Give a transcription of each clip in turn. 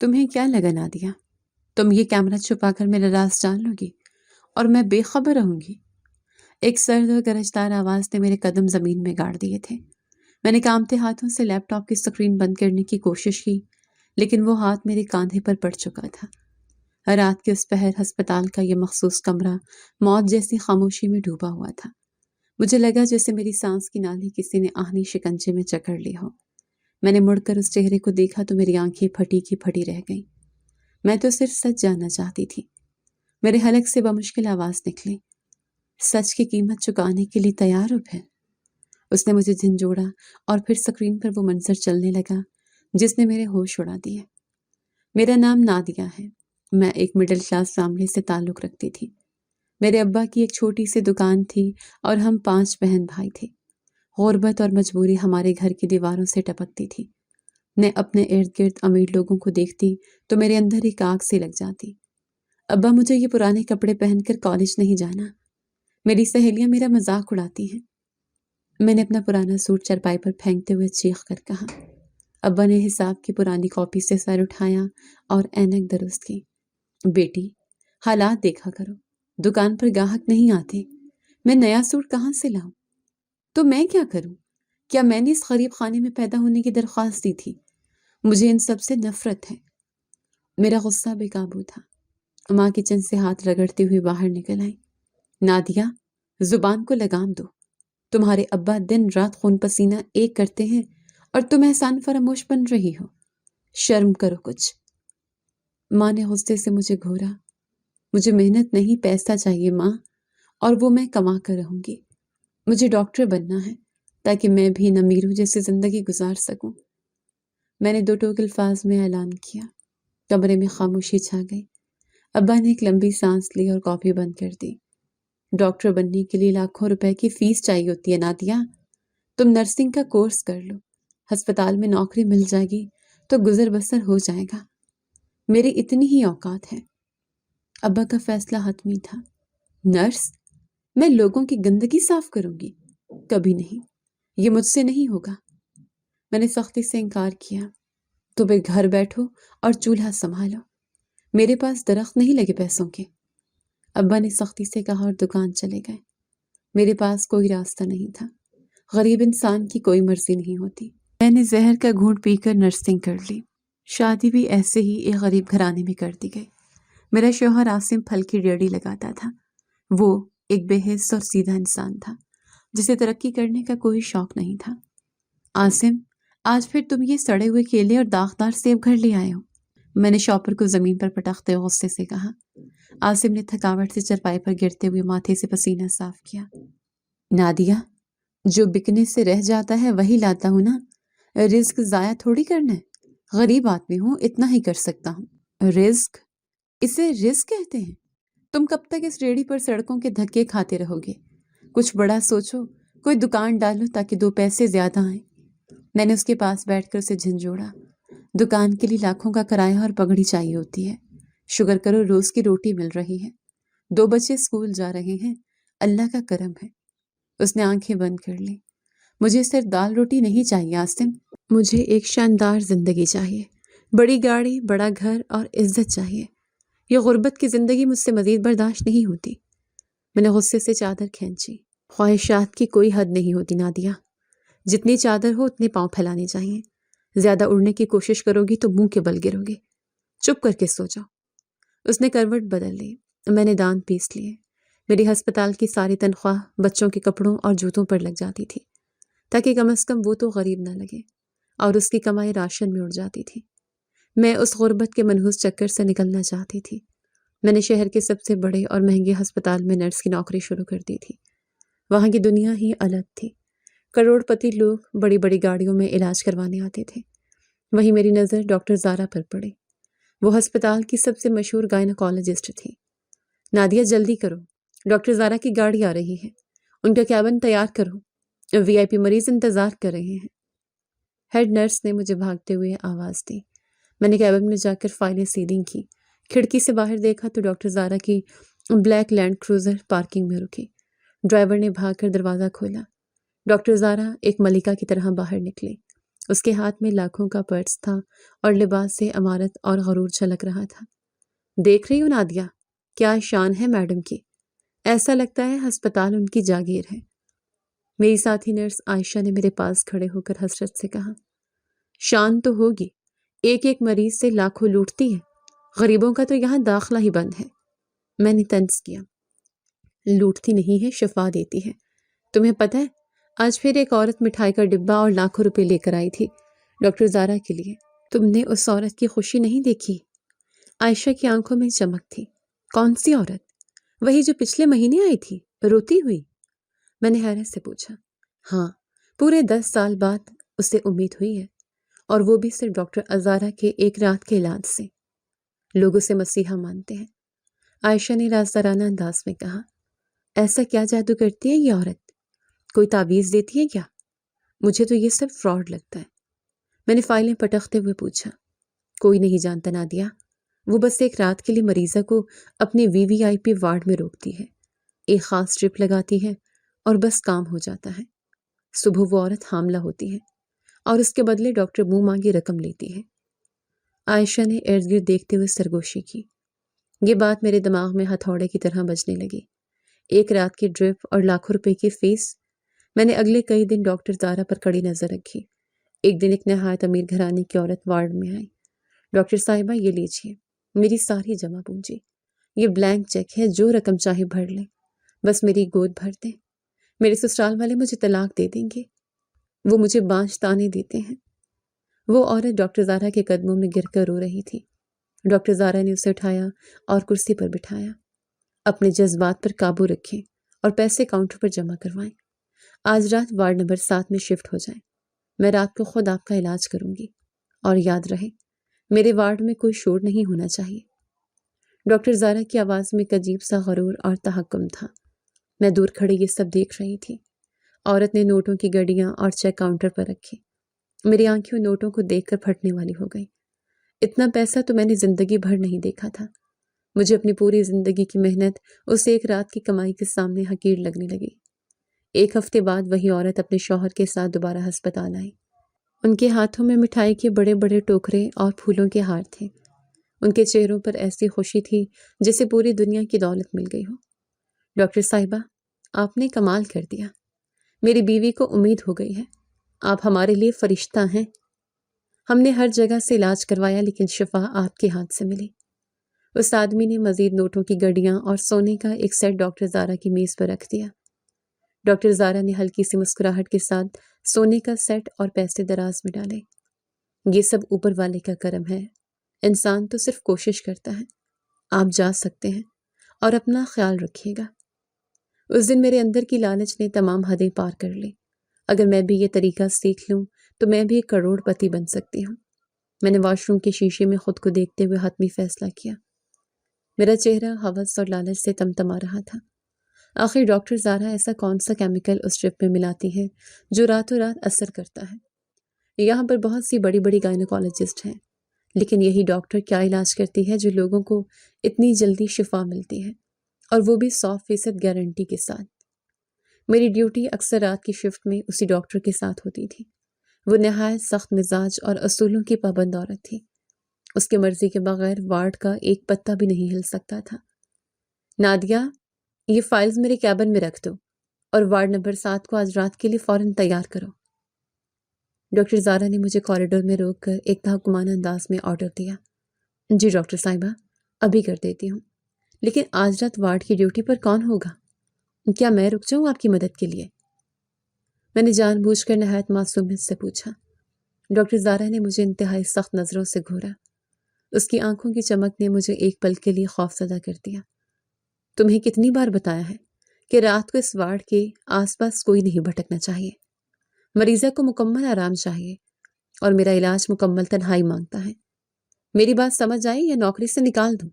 تمہیں کیا لگا نادیہ؟ تم یہ کیمرہ چھپا کر میرا راز جان لو گی اور میں بے خبر رہوں گی؟ ایک سرد اور گرجدار آواز نے میرے قدم زمین میں گاڑ دیے تھے۔ میں نے کانپتے ہاتھوں سے لیپ ٹاپ کی اسکرین بند کرنے کی کوشش کی، لیکن وہ ہاتھ میرے کاندھے پر پڑ چکا تھا۔ رات کے اس پہر ہسپتال کا یہ مخصوص کمرہ موت جیسی خاموشی میں ڈوبا ہوا تھا۔ مجھے لگا جیسے میری سانس کی نالی کسی نے آہنی شکنجے میں جکڑ لی ہو۔ میں نے مڑ کر اس چہرے کو دیکھا تو میری آنکھیں پھٹی کی پھٹی رہ گئیں۔ میں تو صرف سچ جاننا چاہتی تھی۔ میرے حلق سے بمشکل آواز نکلی، سچ کی قیمت چکانے کے لیے تیار ہو پھر؟ اس نے مجھے جھنجھوڑا اور پھر اسکرین پر وہ منظر چلنے لگا جس نے میرے ہوش اڑا دیے۔ میرا نام نادیہ ہے۔ میں ایک مڈل کلاس فیملی سے تعلق رکھتی تھی۔ میرے ابا کی ایک چھوٹی سی دکان تھی اور ہم 5 بہن بھائی تھے۔ غربت اور مجبوری ہمارے گھر کی دیواروں سے ٹپکتی تھی۔ میں اپنے ارد گرد امیر لوگوں کو دیکھتی تو میرے اندر ایک آگ سی لگ جاتی۔ ابا مجھے یہ پرانے کپڑے پہن کر کالج نہیں جانا۔ میری سہیلیاں میرا مذاق اڑاتی ہیں۔ میں نے اپنا پرانا سوٹ چرپائی پر پھینکتے ہوئے چیخ کر کہا۔ ابا نے حساب کی پرانی کاپی سے سر اٹھایا اور اینک درست کی۔ بیٹی، حالات دیکھا کرو، دکان پر گاہک نہیں آتے، میں نیا سوٹ کہاں سے لاؤں؟ تو میں کیا کروں؟ کیا میں نے اس غریب خانے میں پیدا ہونے کی درخواست دی تھی؟ مجھے ان سب سے نفرت ہے۔ میرا غصہ بے قابو تھا۔ ماں کچن سے ہاتھ رگڑتی ہوئی باہر نکل آئی۔ نادیہ، زبان کو لگام دو۔ تمہارے ابا دن رات خون پسینہ ایک کرتے ہیں اور تم احسان فراموش بن رہی ہو۔ شرم کرو کچھ۔ ماں نے غصے سے مجھے گھورا۔ مجھے محنت نہیں پیسہ چاہیے ماں، اور وہ میں کما کر رہوں گی۔ مجھے ڈاکٹر بننا ہے تاکہ میں بھی نمیرو جیسی زندگی گزار سکوں۔ میں نے 2 ٹوک الفاظ میں اعلان کیا۔ کمرے میں خاموشی چھا گئی۔ ابا نے ایک لمبی سانس لی اور کاپی بند کر دی۔ ڈاکٹر بننے کے لیے لاکھوں روپے کی فیس چاہیے ہوتی ہے نادیہ۔ تم نرسنگ کا کورس کر لو، ہسپتال میں نوکری مل جائے گی تو گزر بسر ہو جائے گا۔ میری اتنی ہی اوقات ہے۔ ابا کا فیصلہ حتمی تھا۔ نرس؟ میں لوگوں کی گندگی صاف کروں گی؟ کبھی نہیں، یہ مجھ سے نہیں ہوگا۔ میں نے سختی سے انکار کیا۔ تو پھر گھر بیٹھو اور چولہا سنبھالو۔ میرے پاس درخت نہیں لگے پیسوں کے۔ ابا نے سختی سے کہا اور دکان چلے گئے۔ میرے پاس کوئی راستہ نہیں تھا۔ غریب انسان کی کوئی مرضی نہیں ہوتی۔ میں نے زہر کا گھونٹ پی کر نرسنگ کر لی۔ شادی بھی ایسے ہی ایک غریب گھرانے میں کر دی گئی۔ میرا شوہر عاصم پھل کی ریڑھی لگاتا تھا۔ وہ ایک بے حس اور سیدھا انسان تھا جسے ترقی کرنے کا کوئی شوق نہیں تھا۔ عاصم، آج پھر تم یہ سڑے ہوئے کیلے اور داغدار سیب گھر لے آئے ہو؟ میں نے شاپر کو زمین پر پٹکتے غصے سے کہا۔ عاصم نے تھکاوٹ سے چرپائی پر گرتے ہوئے ماتھے سے پسینہ صاف کیا۔ نادیہ، جو بکنے سے رہ جاتا ہے وہی لاتا ہوں نا، رزق ضائع تھوڑی کرنا ہے۔ غریب آدمی ہوں، اتنا ہی کر سکتا ہوں۔ رزق؟ اسے رزق کہتے ہیں؟ تم کب تک اس ریڑھی پر سڑکوں کے دھکے کھاتے رہو گے؟ کچھ بڑا سوچو، کوئی دکان ڈالو تاکہ 2 پیسے زیادہ آئیں۔ میں نے اس کے پاس بیٹھ کر اسے جھنجھوڑا۔ دکان کے لیے لاکھوں کا کرایہ اور پگڑی چاہیے ہوتی ہے۔ شکر کرو روز کی روٹی مل رہی ہے۔ 2 بچے اسکول جا رہے ہیں، اللہ کا کرم ہے۔ اس نے آنکھیں بند کر لی۔ مجھے صرف دال روٹی نہیں چاہیے عاصم، مجھے ایک شاندار زندگی چاہیے، بڑی گاڑی، بڑا گھر اور عزت چاہیے۔ یہ غربت کی زندگی مجھ سے مزید برداشت نہیں ہوتی۔ میں نے غصے سے چادر کھینچی۔ خواہشات کی کوئی حد نہیں ہوتی نادیہ۔ جتنی چادر ہو اتنے پاؤں پھیلانے چاہیے۔ زیادہ اڑنے کی کوشش کرو گی تو منہ کے بل گرو گے۔ چپ کر کے سو جاؤ۔ اس نے کروٹ بدل لی۔ میں نے دانت پیس لیے۔ میری ہسپتال کی ساری تنخواہ بچوں کے کپڑوں اور جوتوں پر لگ جاتی تھی تاکہ کم از کم وہ تو غریب نہ لگے، اور اس کی کمائی راشن میں اڑ جاتی تھی۔ میں اس غربت کے منحوس چکر سے نکلنا چاہتی تھی۔ میں نے شہر کے سب سے بڑے اور مہنگے ہسپتال میں نرس کی نوکری شروع کر دی تھی۔ وہاں کی دنیا ہی الگ تھی۔ کروڑ پتی لوگ بڑی بڑی گاڑیوں میں علاج کروانے آتے تھے۔ وہیں میری نظر ڈاکٹر زارا پر پڑی۔ وہ ہسپتال کی سب سے مشہور گائنیکالوجسٹ تھی۔ نادیہ، جلدی کرو، ڈاکٹر زارا کی گاڑی آ رہی ہے، ان کا کیبن تیار کرو، VIP مریض انتظار کر رہے ہیں۔ ہیڈ نرس نے مجھے بھاگتے ہوئے آواز دی۔ میں نے کیبن میں جا کر فائلیں سیدھی کی۔ کھڑکی سے باہر دیکھا تو ڈاکٹر زارا کی بلیک لینڈ کروزر پارکنگ میں رکی۔ ڈرائیور نے بھاگ کر دروازہ کھولا۔ ڈاکٹر زارا ایک ملکہ کی طرح باہر نکلی۔ اس کے ہاتھ میں لاکھوں کا پرس تھا اور لباس سے عمارت اور غرور جھلک رہا تھا۔ دیکھ رہی ہو نادیہ، کیا شان ہے میڈم کی، ایسا لگتا ہے ہسپتال ان کی جاگیر ہے۔ میری ساتھی نرس عائشہ نے میرے پاس کھڑے ہو کر حسرت سے کہا، شان تو ہوگی، ایک ایک مریض سے لاکھوں لوٹتی ہے، غریبوں کا تو یہاں داخلہ ہی بند ہے۔ میں نے طنز کیا، لوٹتی نہیں ہے، شفا دیتی ہے۔ تمہیں پتہ ہے آج پھر ایک عورت مٹھائی کا ڈبہ اور لاکھوں روپے لے کر آئی تھی ڈاکٹر زارا کے لیے۔ تم نے اس عورت کی خوشی نہیں دیکھی؟ عائشہ کی آنکھوں میں چمک تھی۔ کون سی عورت؟ وہی جو پچھلے مہینے آئی تھی، روتی ہوئی؟ میں نے حیرت سے پوچھا۔ ہاں، پورے 10 سال بعد اسے امید ہوئی ہے، اور وہ بھی صرف ڈاکٹر ازارا کے ایک رات کے علاج سے۔ لوگ اسے مسیحا مانتے ہیں، عائشہ نے رازدارانہ انداز میں کہا۔ ایسا کیا جادو کرتی ہے یہ عورت؟ کوئی تعویذ دیتی ہے کیا؟ مجھے تو یہ سب فراڈ لگتا ہے۔ میں نے فائلیں پٹکتے ہوئے پوچھا۔ کوئی نہیں جانتا نادیہ، وہ بس ایک رات کے لیے مریضہ کو اپنے VVIP وارڈ میں روکتی ہے، ایک خاص ٹرپ لگاتی ہے اور بس کام ہو جاتا ہے۔ صبح وہ عورت حاملہ ہوتی ہے اور اس کے بدلے ڈاکٹر منہ مانگی رقم لیتی ہے۔ عائشہ نے ارد گرد دیکھتے ہوئے سرگوشی کی۔ یہ بات میرے دماغ میں ہتھوڑے کی طرح بجنے لگی۔ ایک رات کی ڈرپ اور لاکھوں روپے کی فیس۔ میں نے اگلے کئی دن ڈاکٹر زارا پر کڑی نظر رکھی۔ ایک دن ایک نہایت امیر گھرانے کی عورت وارڈ میں آئی۔ ڈاکٹر صاحبہ، یہ لیجیے میری ساری جمع پونجی، یہ بلینک چیک ہے، جو رقم چاہے بھر لیں، بس میری گود بھر دیں۔ میرے سسرال والے مجھے طلاق دے دیں گے، وہ مجھے بانجھ تانے دیتے ہیں۔ وہ عورت ڈاکٹر زارا کے قدموں میں گر کر رو رہی تھی۔ ڈاکٹر زارا نے اسے اٹھایا اور کرسی پر بٹھایا۔ اپنے جذبات پر قابو رکھیں اور پیسے کاؤنٹر پر جمع کروائیں۔ آج رات وارڈ نمبر 7 میں شفٹ ہو جائیں۔ میں رات کو خود آپ کا علاج کروں گی، اور یاد رہے میرے وارڈ میں کوئی شور نہیں ہونا چاہیے۔ ڈاکٹر زارا کی آواز میں ایک عجیب سا غرور اور تحکم تھا۔ میں دور کھڑے یہ سب دیکھ رہی تھی۔ عورت نے نوٹوں کی گڈیاں اور چیک کاؤنٹر پر رکھی۔ میری آنکھیں نوٹوں کو دیکھ کر پھٹنے والی ہو گئی۔ اتنا پیسہ تو میں نے زندگی بھر نہیں دیکھا تھا۔ مجھے اپنی پوری زندگی کی محنت اس ایک رات کی کمائی کے سامنے حقیر لگنے لگی۔ ایک ہفتے بعد وہی عورت اپنے شوہر کے ساتھ دوبارہ ہسپتال آئی۔ ان کے ہاتھوں میں مٹھائی کے بڑے بڑے ٹوکرے اور پھولوں کے ہار تھے۔ ان کے چہروں پر ایسی خوشی تھی جسے پوری دنیا کی دولت مل گئی ہو۔ ڈاکٹر صاحبہ، آپ نے کمال کر دیا۔ میری بیوی کو امید ہو گئی ہے۔ آپ ہمارے لیے فرشتہ ہیں۔ ہم نے ہر جگہ سے علاج کروایا، لیکن شفا آپ کے ہاتھ سے ملی۔ اس آدمی نے مزید نوٹوں کی گڈیاں اور سونے کا ایک سیٹ ڈاکٹر زارا کی میز پر رکھ دیا۔ ڈاکٹر زارا نے ہلکی سی مسکراہٹ کے ساتھ سونے کا سیٹ اور پیسے دراز میں ڈالے۔ یہ سب اوپر والے کا کرم ہے، انسان تو صرف کوشش کرتا ہے۔ آپ جا سکتے ہیں، اور اپنا خیال رکھیے گا۔ اس دن میرے اندر کی لالچ نے تمام حدیں پار کر لی۔ اگر میں بھی یہ طریقہ سیکھ لوں تو میں بھی ایک کروڑ پتی بن سکتی ہوں۔ میں نے واش روم کے شیشے میں خود کو دیکھتے ہوئے حتمی فیصلہ کیا۔ میرا چہرہ ہوس اور لالچ سے تمتما رہا تھا۔ آخر ڈاکٹر زارا ایسا کون سا کیمیکل اس ٹرپ میں ملاتی ہے جو راتوں رات اثر کرتا ہے؟ یہاں پر بہت سی بڑی بڑی گائنیکالوجسٹ ہیں، لیکن یہی ڈاکٹر کیا علاج کرتی ہے جو لوگوں کو اتنی جلدی شفا ملتی ہے، اور وہ بھی 100% گارنٹی کے ساتھ۔ میری ڈیوٹی اکثر رات کی شفٹ میں اسی ڈاکٹر کے ساتھ ہوتی تھی۔ وہ نہایت سخت مزاج اور اصولوں کی پابند عورت تھی۔ اس کی مرضی کے بغیر وارڈ کا ایک پتا بھی نہیں ہل سکتا تھا۔ نادیہ، یہ فائلز میرے کیبن میں رکھ دو، اور وارڈ نمبر 7 کو آج رات کے لیے فوراً تیار کرو۔ ڈاکٹر زارا نے مجھے کوریڈور میں روک کر ایک تحکمانہ انداز میں آرڈر دیا۔ جی ڈاکٹر صاحبہ، ابھی کر دیتی ہوں، لیکن آج رات وارڈ کی ڈیوٹی پر کون ہوگا؟ کیا میں رک جاؤں آپ کی مدد کے لیے؟ میں نے جان بوجھ کر نہایت معصومیت سے پوچھا۔ ڈاکٹر زارا نے مجھے انتہائی سخت نظروں سے گھورا۔ اس کی آنکھوں کی چمک نے مجھے ایک پل کے لیے خوفزدہ کر دیا۔ تمہیں کتنی بار بتایا ہے کہ رات کو اس وارڈ کے آس پاس کوئی نہیں بھٹکنا چاہیے۔ مریضہ کو مکمل آرام چاہیے، اور میرا علاج مکمل تنہائی مانگتا ہے۔ میری بات سمجھ آئی یا نوکری سے نکال دوں؟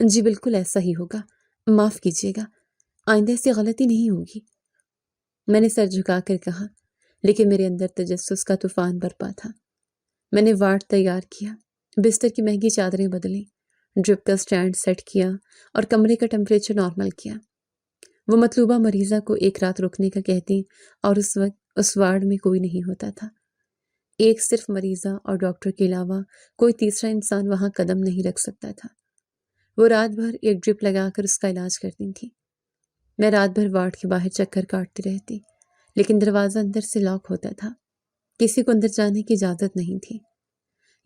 جی بالکل ایسا ہی ہوگا، معاف کیجیے گا، آئندہ سے غلطی نہیں ہوگی، میں نے سر جھکا کر کہا، لیکن میرے اندر تجسس کا طوفان برپا تھا۔ میں نے وارڈ تیار کیا، بستر کی مہنگی چادریں بدلیں، ڈرپ کا سٹینڈ سیٹ کیا اور کمرے کا ٹمپریچر نارمل کیا۔ وہ مطلوبہ مریضہ کو ایک رات رکنے کا کہتی، اور اس وقت اس وارڈ میں کوئی نہیں ہوتا تھا۔ ایک صرف مریضہ اور ڈاکٹر کے علاوہ کوئی تیسرا انسان وہاں قدم نہیں رکھ سکتا تھا۔ وہ رات بھر ایک ڈرپ لگا کر اس کا علاج کرتی تھی۔ میں رات بھر وارڈ کے باہر چکر کاٹتی رہتی، لیکن دروازہ اندر سے لاک ہوتا تھا۔ کسی کو اندر جانے کی اجازت نہیں تھی۔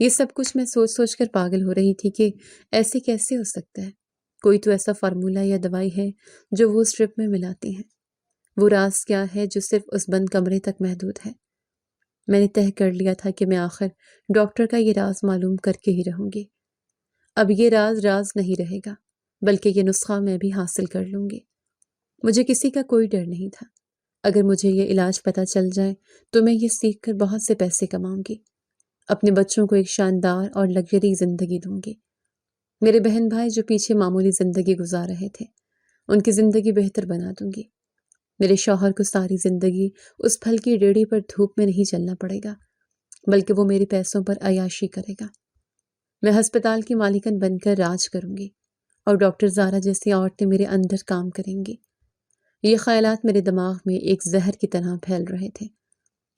یہ سب کچھ میں سوچ سوچ کر پاگل ہو رہی تھی کہ ایسے کیسے ہو سکتا ہے۔ کوئی تو ایسا فارمولہ یا دوائی ہے جو وہ اس ٹرپ میں ملاتی ہیں۔ وہ راز کیا ہے جو صرف اس بند کمرے تک محدود ہے؟ میں نے طے کر لیا تھا کہ میں آخر ڈاکٹر کا یہ راز معلوم کر کے ہی رہوں گی۔ اب یہ راز راز نہیں رہے گا، بلکہ یہ نسخہ میں بھی حاصل کر لوں گی۔ مجھے کسی کا کوئی ڈر نہیں تھا۔ اگر مجھے یہ علاج پتہ چل جائے تو میں یہ سیکھ کر بہت سے پیسے کماؤں گی، اپنے بچوں کو ایک شاندار اور لگژری زندگی دوں گی۔ میرے بہن بھائی جو پیچھے معمولی زندگی گزار رہے تھے، ان کی زندگی بہتر بنا دوں گی۔ میرے شوہر کو ساری زندگی اس پھل کی ریڑھی پر دھوپ میں نہیں چلنا پڑے گا، بلکہ وہ میرے پیسوں پر عیاشی کرے گا۔ میں ہسپتال کی مالکن بن کر راج کروں گی، اور ڈاکٹر زارا جیسی عورتیں میرے اندر کام کریں گی۔ یہ خیالات میرے دماغ میں ایک زہر کی طرح پھیل رہے تھے۔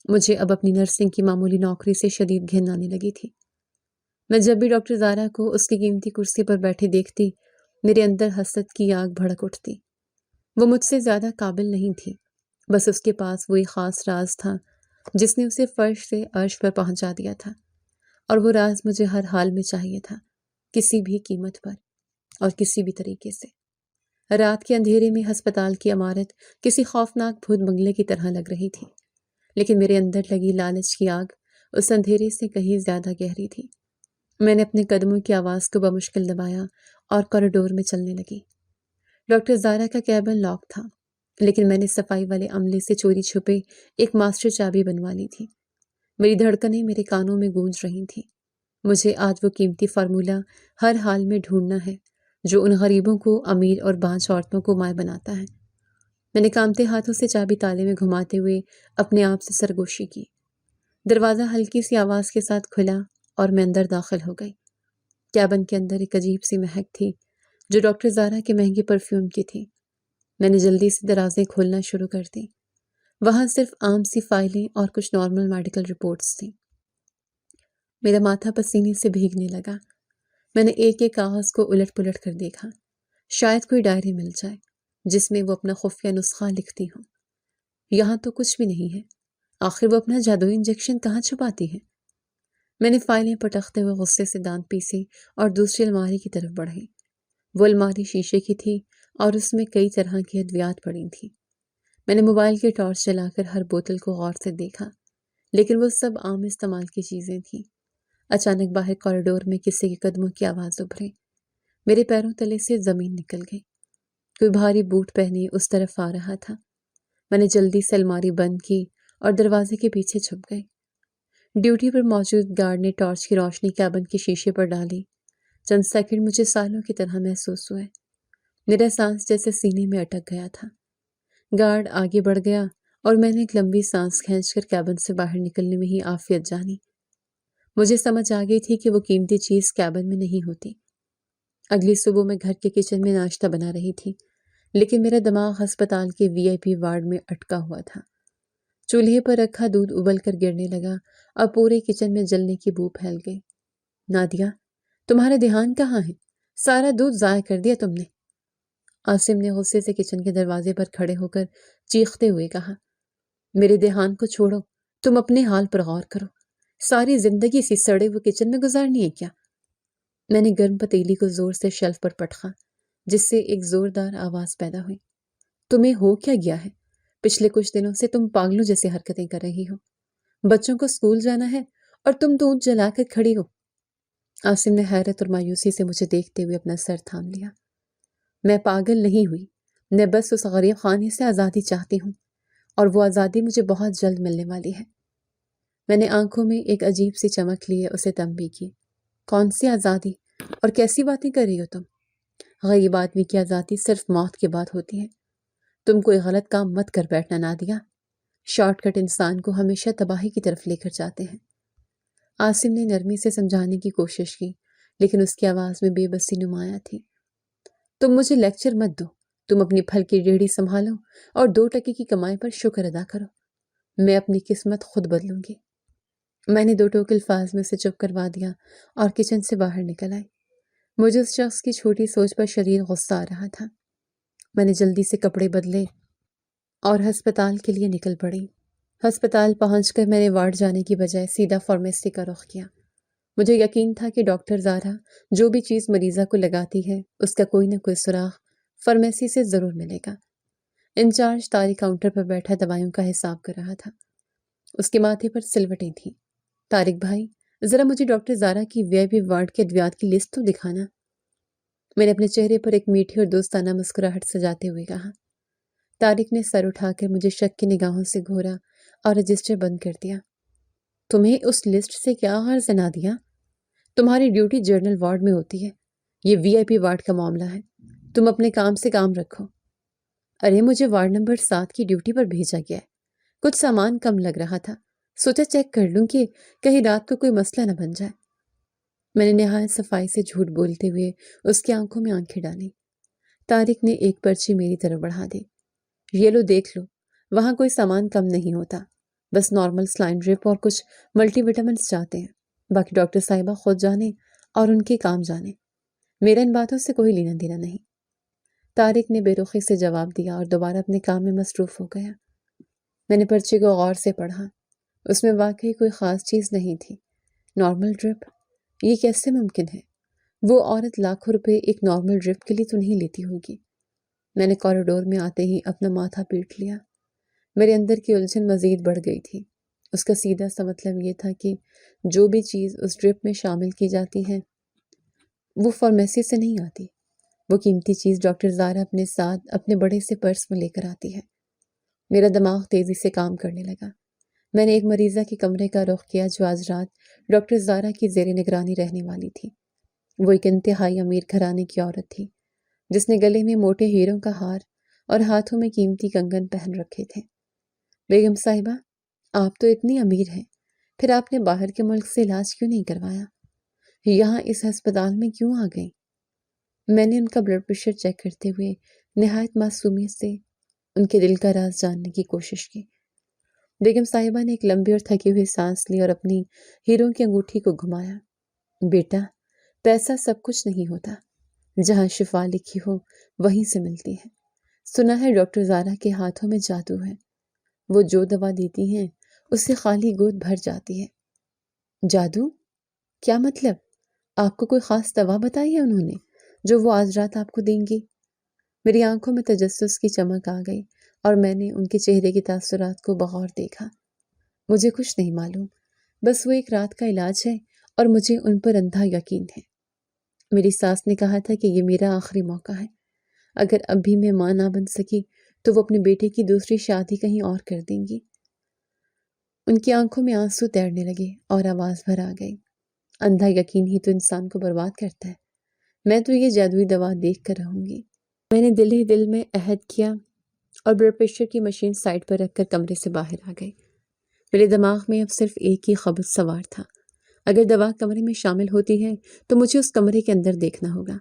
مجھے اب اپنی نرسنگ کی معمولی نوکری سے شدید گھن آنے لگی تھی۔ میں جب بھی ڈاکٹر زارا کو اس کی قیمتی کرسی پر بیٹھے دیکھتی، میرے اندر حسد کی آگ بھڑک اٹھتی۔ وہ مجھ سے زیادہ قابل نہیں تھی، بس اس کے پاس وہی خاص راز تھا جس نے اسے فرش سے عرش پر پہنچا دیا تھا، اور وہ راز مجھے ہر حال میں چاہیے تھا، کسی بھی قیمت پر اور کسی بھی طریقے سے۔ رات کے اندھیرے میں ہسپتال کی عمارت کسی خوفناک بھوت بنگلے کی طرح لگ رہی تھی، لیکن میرے اندر لگی لالچ کی آگ اس اندھیرے سے کہیں زیادہ گہری تھی۔ میں نے اپنے قدموں کی آواز کو بمشکل دبایا اور کوریڈور میں چلنے لگی۔ ڈاکٹر زارا کا کیبن لاک تھا، لیکن میں نے صفائی والے عملے سے چوری چھپے ایک ماسٹر چابی بنوا لی تھی۔ میری دھڑکنیں میرے کانوں میں گونج رہی تھیں۔ مجھے آج وہ قیمتی فارمولہ ہر حال میں ڈھونڈنا ہے جو ان غریبوں کو امیر اور بانجھ عورتوں کو مائع بناتا ہے۔ میں نے کانپتے ہاتھوں سے چابی تالے میں گھماتے ہوئے اپنے آپ سے سرگوشی کی۔ دروازہ ہلکی سی آواز کے ساتھ کھلا اور میں اندر داخل ہو گئی۔ کیبن کے اندر ایک عجیب سی مہک تھی جو ڈاکٹر زارا کے مہنگے پرفیوم کی تھی۔ میں نے جلدی سے دروازے کھولنا شروع کر دی۔ وہاں صرف عام سی فائلیں اور کچھ نارمل میڈیکل رپورٹس تھیں۔ میرا ماتھا پسینے سے بھیگنے لگا۔ میں نے ایک ایک کاغذ کو الٹ پلٹ کر دیکھا، شاید کوئی ڈائری مل جائے جس میں وہ اپنا خفیہ نسخہ لکھتی ہوں۔ یہاں تو کچھ بھی نہیں ہے۔ آخر وہ اپنا جادوئی انجیکشن کہاں چھپاتی ہے؟ میں نے فائلیں پٹکتے ہوئے غصے سے دانت پیسے اور دوسری الماری کی طرف بڑھی۔ وہ الماری شیشے کی تھی اور اس میں کئی طرح کی ادویات پڑی تھیں۔ میں نے موبائل کی ٹارچ چلا کر ہر بوتل کو غور سے دیکھا، لیکن وہ سب عام استعمال کی چیزیں تھیں۔ اچانک باہر کوریڈور میں کسی کے قدموں کی آواز ابھری۔ میرے پیروں تلے سے زمین نکل گئی۔ کوئی بھاری بوٹ پہنے اس طرف آ رہا تھا۔ میں نے جلدی سے الماری بند کی اور دروازے کے پیچھے چھپ گئی۔ ڈیوٹی پر موجود گارڈ نے ٹارچ کی روشنی کیبن کے شیشے پر ڈالی۔ چند سیکنڈ مجھے سالوں کی طرح محسوس ہوئے۔ میرا سانس جیسے سینے میں اٹک گیا تھا۔ گارڈ آگے بڑھ گیا اور میں نے ایک لمبی سانس کھینچ کر کیبن سے باہر نکلنے میں ہی عافیت جانی۔ مجھے سمجھ آ گئی تھی کہ وہ قیمتی چیز کیبن میں نہیں ہوتی۔ اگلی صبح میں گھر کے کچن میں ناشتہ بنا رہی تھی، لیکن میرا دماغ ہسپتال کے VIP وارڈ میں اٹکا ہوا تھا۔ چولہے پر رکھا دودھ ابل کر گرنے لگا اور پورے کچن میں جلنے کی بو پھیل گئی۔ نادیہ، تمہارا دھیان کہاں ہے؟ سارا دودھ ضائع کر دیا تم نے۔ عاصم نے غصے سے کچن کے دروازے پر کھڑے ہو کر چیختے ہوئے کہا، میرے دھیان کو چھوڑو، تم اپنے حال پر غور کرو۔ ساری زندگی اسی سڑے ہوئے کچن میں گزارنی ہے کیا؟ میں نے گرم پتیلی کو زور سے شیلف پر پٹخا، جس سے ایک زوردار آواز پیدا ہوئی۔ تمہیں ہو کیا گیا ہے؟ پچھلے کچھ دنوں سے تم پاگلوں جیسے حرکتیں کر رہی ہو۔ بچوں کو اسکول جانا ہے اور تم دودھ جلا کر کھڑی ہو۔ عاصم نے حیرت اور مایوسی سے مجھے دیکھتے ہوئے اپنا سر تھام لیا۔ میں پاگل نہیں ہوئی، میں بس اس غریب خانے سے آزادی چاہتی ہوں، اور وہ آزادی مجھے بہت جلد ملنے والی ہے۔ میں نے آنکھوں میں ایک عجیب سی چمک لیے اسے تنبیہ کی۔ کون سی آزادی اور کیسی باتیں کر رہی ہو تم؟ غریب آدمی کی آزادی صرف موت کے بعد ہوتی ہے۔ تم کوئی غلط کام مت کر بیٹھنا نادیہ۔ شارٹ کٹ انسان کو ہمیشہ تباہی کی طرف لے کر جاتے ہیں۔ عاصم نے نرمی سے سمجھانے کی کوشش کی، لیکن اس کی آواز میں بے بسی نمایاں تھی۔ تم مجھے لیکچر مت دو، تم اپنی پھل کی ریڑھی سنبھالو اور 2 ٹکے کی کمائی پر شکر ادا کرو۔ میں اپنی قسمت خود بدلوں گی۔ میں نے 2 ٹوک الفاظ میں اسے چپ کروا دیا اور کچن سے باہر نکل آئی۔ مجھے اس شخص کی چھوٹی سوچ پر شدید غصہ آ رہا تھا۔ میں نے جلدی سے کپڑے بدلے اور ہسپتال کے لیے نکل پڑی۔ ہسپتال پہنچ کر میں نے وارڈ جانے کی بجائے سیدھا فارمیسی کا رخ کیا۔ مجھے یقین تھا کہ ڈاکٹر زارا جو بھی چیز مریضہ کو لگاتی ہے اس کا کوئی نہ کوئی سراغ فارمیسی سے ضرور ملے گا۔ انچارج طارق کاؤنٹر پر بیٹھا دوائیوں کا حساب کر رہا تھا۔ اس کے ماتھے پر سلوٹیں تھیں۔ طارق بھائی، ذرا مجھے ڈاکٹر زارا کی وی آئی پی وارڈ کے ادویات کی لسٹ تو دکھانا۔ میں نے اپنے چہرے پر ایک میٹھی اور دوستانہ مسکراہٹ سجاتے ہوئے کہا۔ طارق نے سر اٹھا کر مجھے شک کی نگاہوں سے گھورا اور رجسٹر بند کر دیا۔ تمہیں اس لسٹ سے کیا غرض نہ دیا؟ تمہاری ڈیوٹی جنرل وارڈ میں ہوتی ہے، یہ وی آئی پی وارڈ کا معاملہ ہے، تم اپنے کام سے کام رکھو۔ ارے مجھے وارڈ نمبر 7 کی ڈیوٹی پر بھیجا گیا ہے، کچھ سامان کم لگ رہا تھا، سوچا چیک کر لوں کہ کہیں رات کو کوئی مسئلہ نہ بن جائے۔ میں نے نہایت صفائی سے جھوٹ بولتے ہوئے اس کی آنکھوں میں آنکھیں ڈالی۔ طارق نے ایک پرچی میری طرف بڑھا دی۔ یہ لو دیکھ لو، وہاں کوئی سامان کم نہیں ہوتا، بس نارمل سلائن ڈرپ اور کچھ ملٹی وٹامنس چاہتے ہیں، باقی ڈاکٹر صاحبہ خود جانے اور ان کے کام جانے، میرا ان باتوں سے کوئی لینا دینا نہیں۔ طارق نے بے رخی سے جواب دیا اور دوبارہ اپنے کام میں مصروف ہو گیا۔ میں نے پرچی کو غور سے پڑھا، اس میں واقعی کوئی خاص چیز نہیں تھی۔ نارمل ڈرپ، یہ کیسے ممکن ہے؟ وہ عورت لاکھوں روپے ایک نارمل ڈرپ کے لیے تو نہیں لیتی ہوگی۔ میں نے کوریڈور میں آتے ہی اپنا ماتھا پیٹ لیا۔ میرے اندر کی الجھن مزید بڑھ گئی تھی۔ اس کا سیدھا سا مطلب یہ تھا کہ جو بھی چیز اس ڈرپ میں شامل کی جاتی ہے وہ فارمیسی سے نہیں آتی، وہ قیمتی چیز ڈاکٹر زارا اپنے ساتھ اپنے بڑے سے پرس میں لے کر آتی ہے۔ میرا دماغ تیزی سے کام کرنے لگا۔ میں نے ایک مریضہ کے کمرے کا رخ کیا جو آج رات ڈاکٹر زارا کی زیر نگرانی رہنے والی تھی۔ وہ ایک انتہائی امیر گھرانے کی عورت تھی جس نے گلے میں موٹے ہیروں کا ہار اور ہاتھوں میں قیمتی کنگن پہن رکھے تھے۔ بیگم صاحبہ، آپ تو اتنی امیر ہیں، پھر آپ نے باہر کے ملک سے علاج کیوں نہیں کروایا؟ یہاں اس ہسپتال میں کیوں آ گئی؟ میں نے ان کا بلڈ پریشر چیک کرتے ہوئے نہایت معصومیت سے ان کے دل کا راز جاننے کی کوشش کی۔ بیگم صاحبہ نے ایک لمبی اور تھکی ہوئی سانس لی اور اپنی ہیروں کی انگوٹھی کو گھمایا۔ بیٹا، پیسہ سب کچھ نہیں ہوتا، جہاں شفا لکھی ہو وہیں سے ملتی ہے۔ سنا ہے ڈاکٹر زارا کے ہاتھوں میں جادو ہے، وہ جو دوا دیتی ہیں اس سے خالی گود بھر جاتی ہے۔ جادو؟ کیا مطلب؟ آپ کو کوئی خاص دوا بتائی ہے انہوں نے جو وہ آج رات آپ کو دیں گی؟ میری آنکھوں میں تجسس کی چمک آ گئی اور میں نے ان کے چہرے کے تاثرات کو بغور دیکھا۔ مجھے کچھ نہیں معلوم، بس وہ ایک رات کا علاج ہے اور مجھے ان پر اندھا یقین ہے۔ میری ساس نے کہا تھا کہ یہ میرا آخری موقع ہے، اگر اب بھی میں ماں نہ بن سکی تو وہ اپنے بیٹے کی دوسری شادی کہیں اور کر دیں گی۔ ان کی آنکھوں میں آنسو تیرنے لگے اور آواز بھر آ گئی۔ اندھا یقین ہی تو انسان کو برباد کرتا ہے، میں تو یہ جادوئی دوا دیکھ کر رہوں گی۔ میں نے دل ہی دل میں عہد کیا اور بلڈ پریشر کی مشین سائڈ پر رکھ کر کمرے سے باہر آ گئی۔ میرے دماغ میں اب صرف ایک ہی خبر سوار تھا، اگر دوا کمرے میں شامل ہوتی ہے تو مجھے اس کمرے کے اندر دیکھنا ہوگا،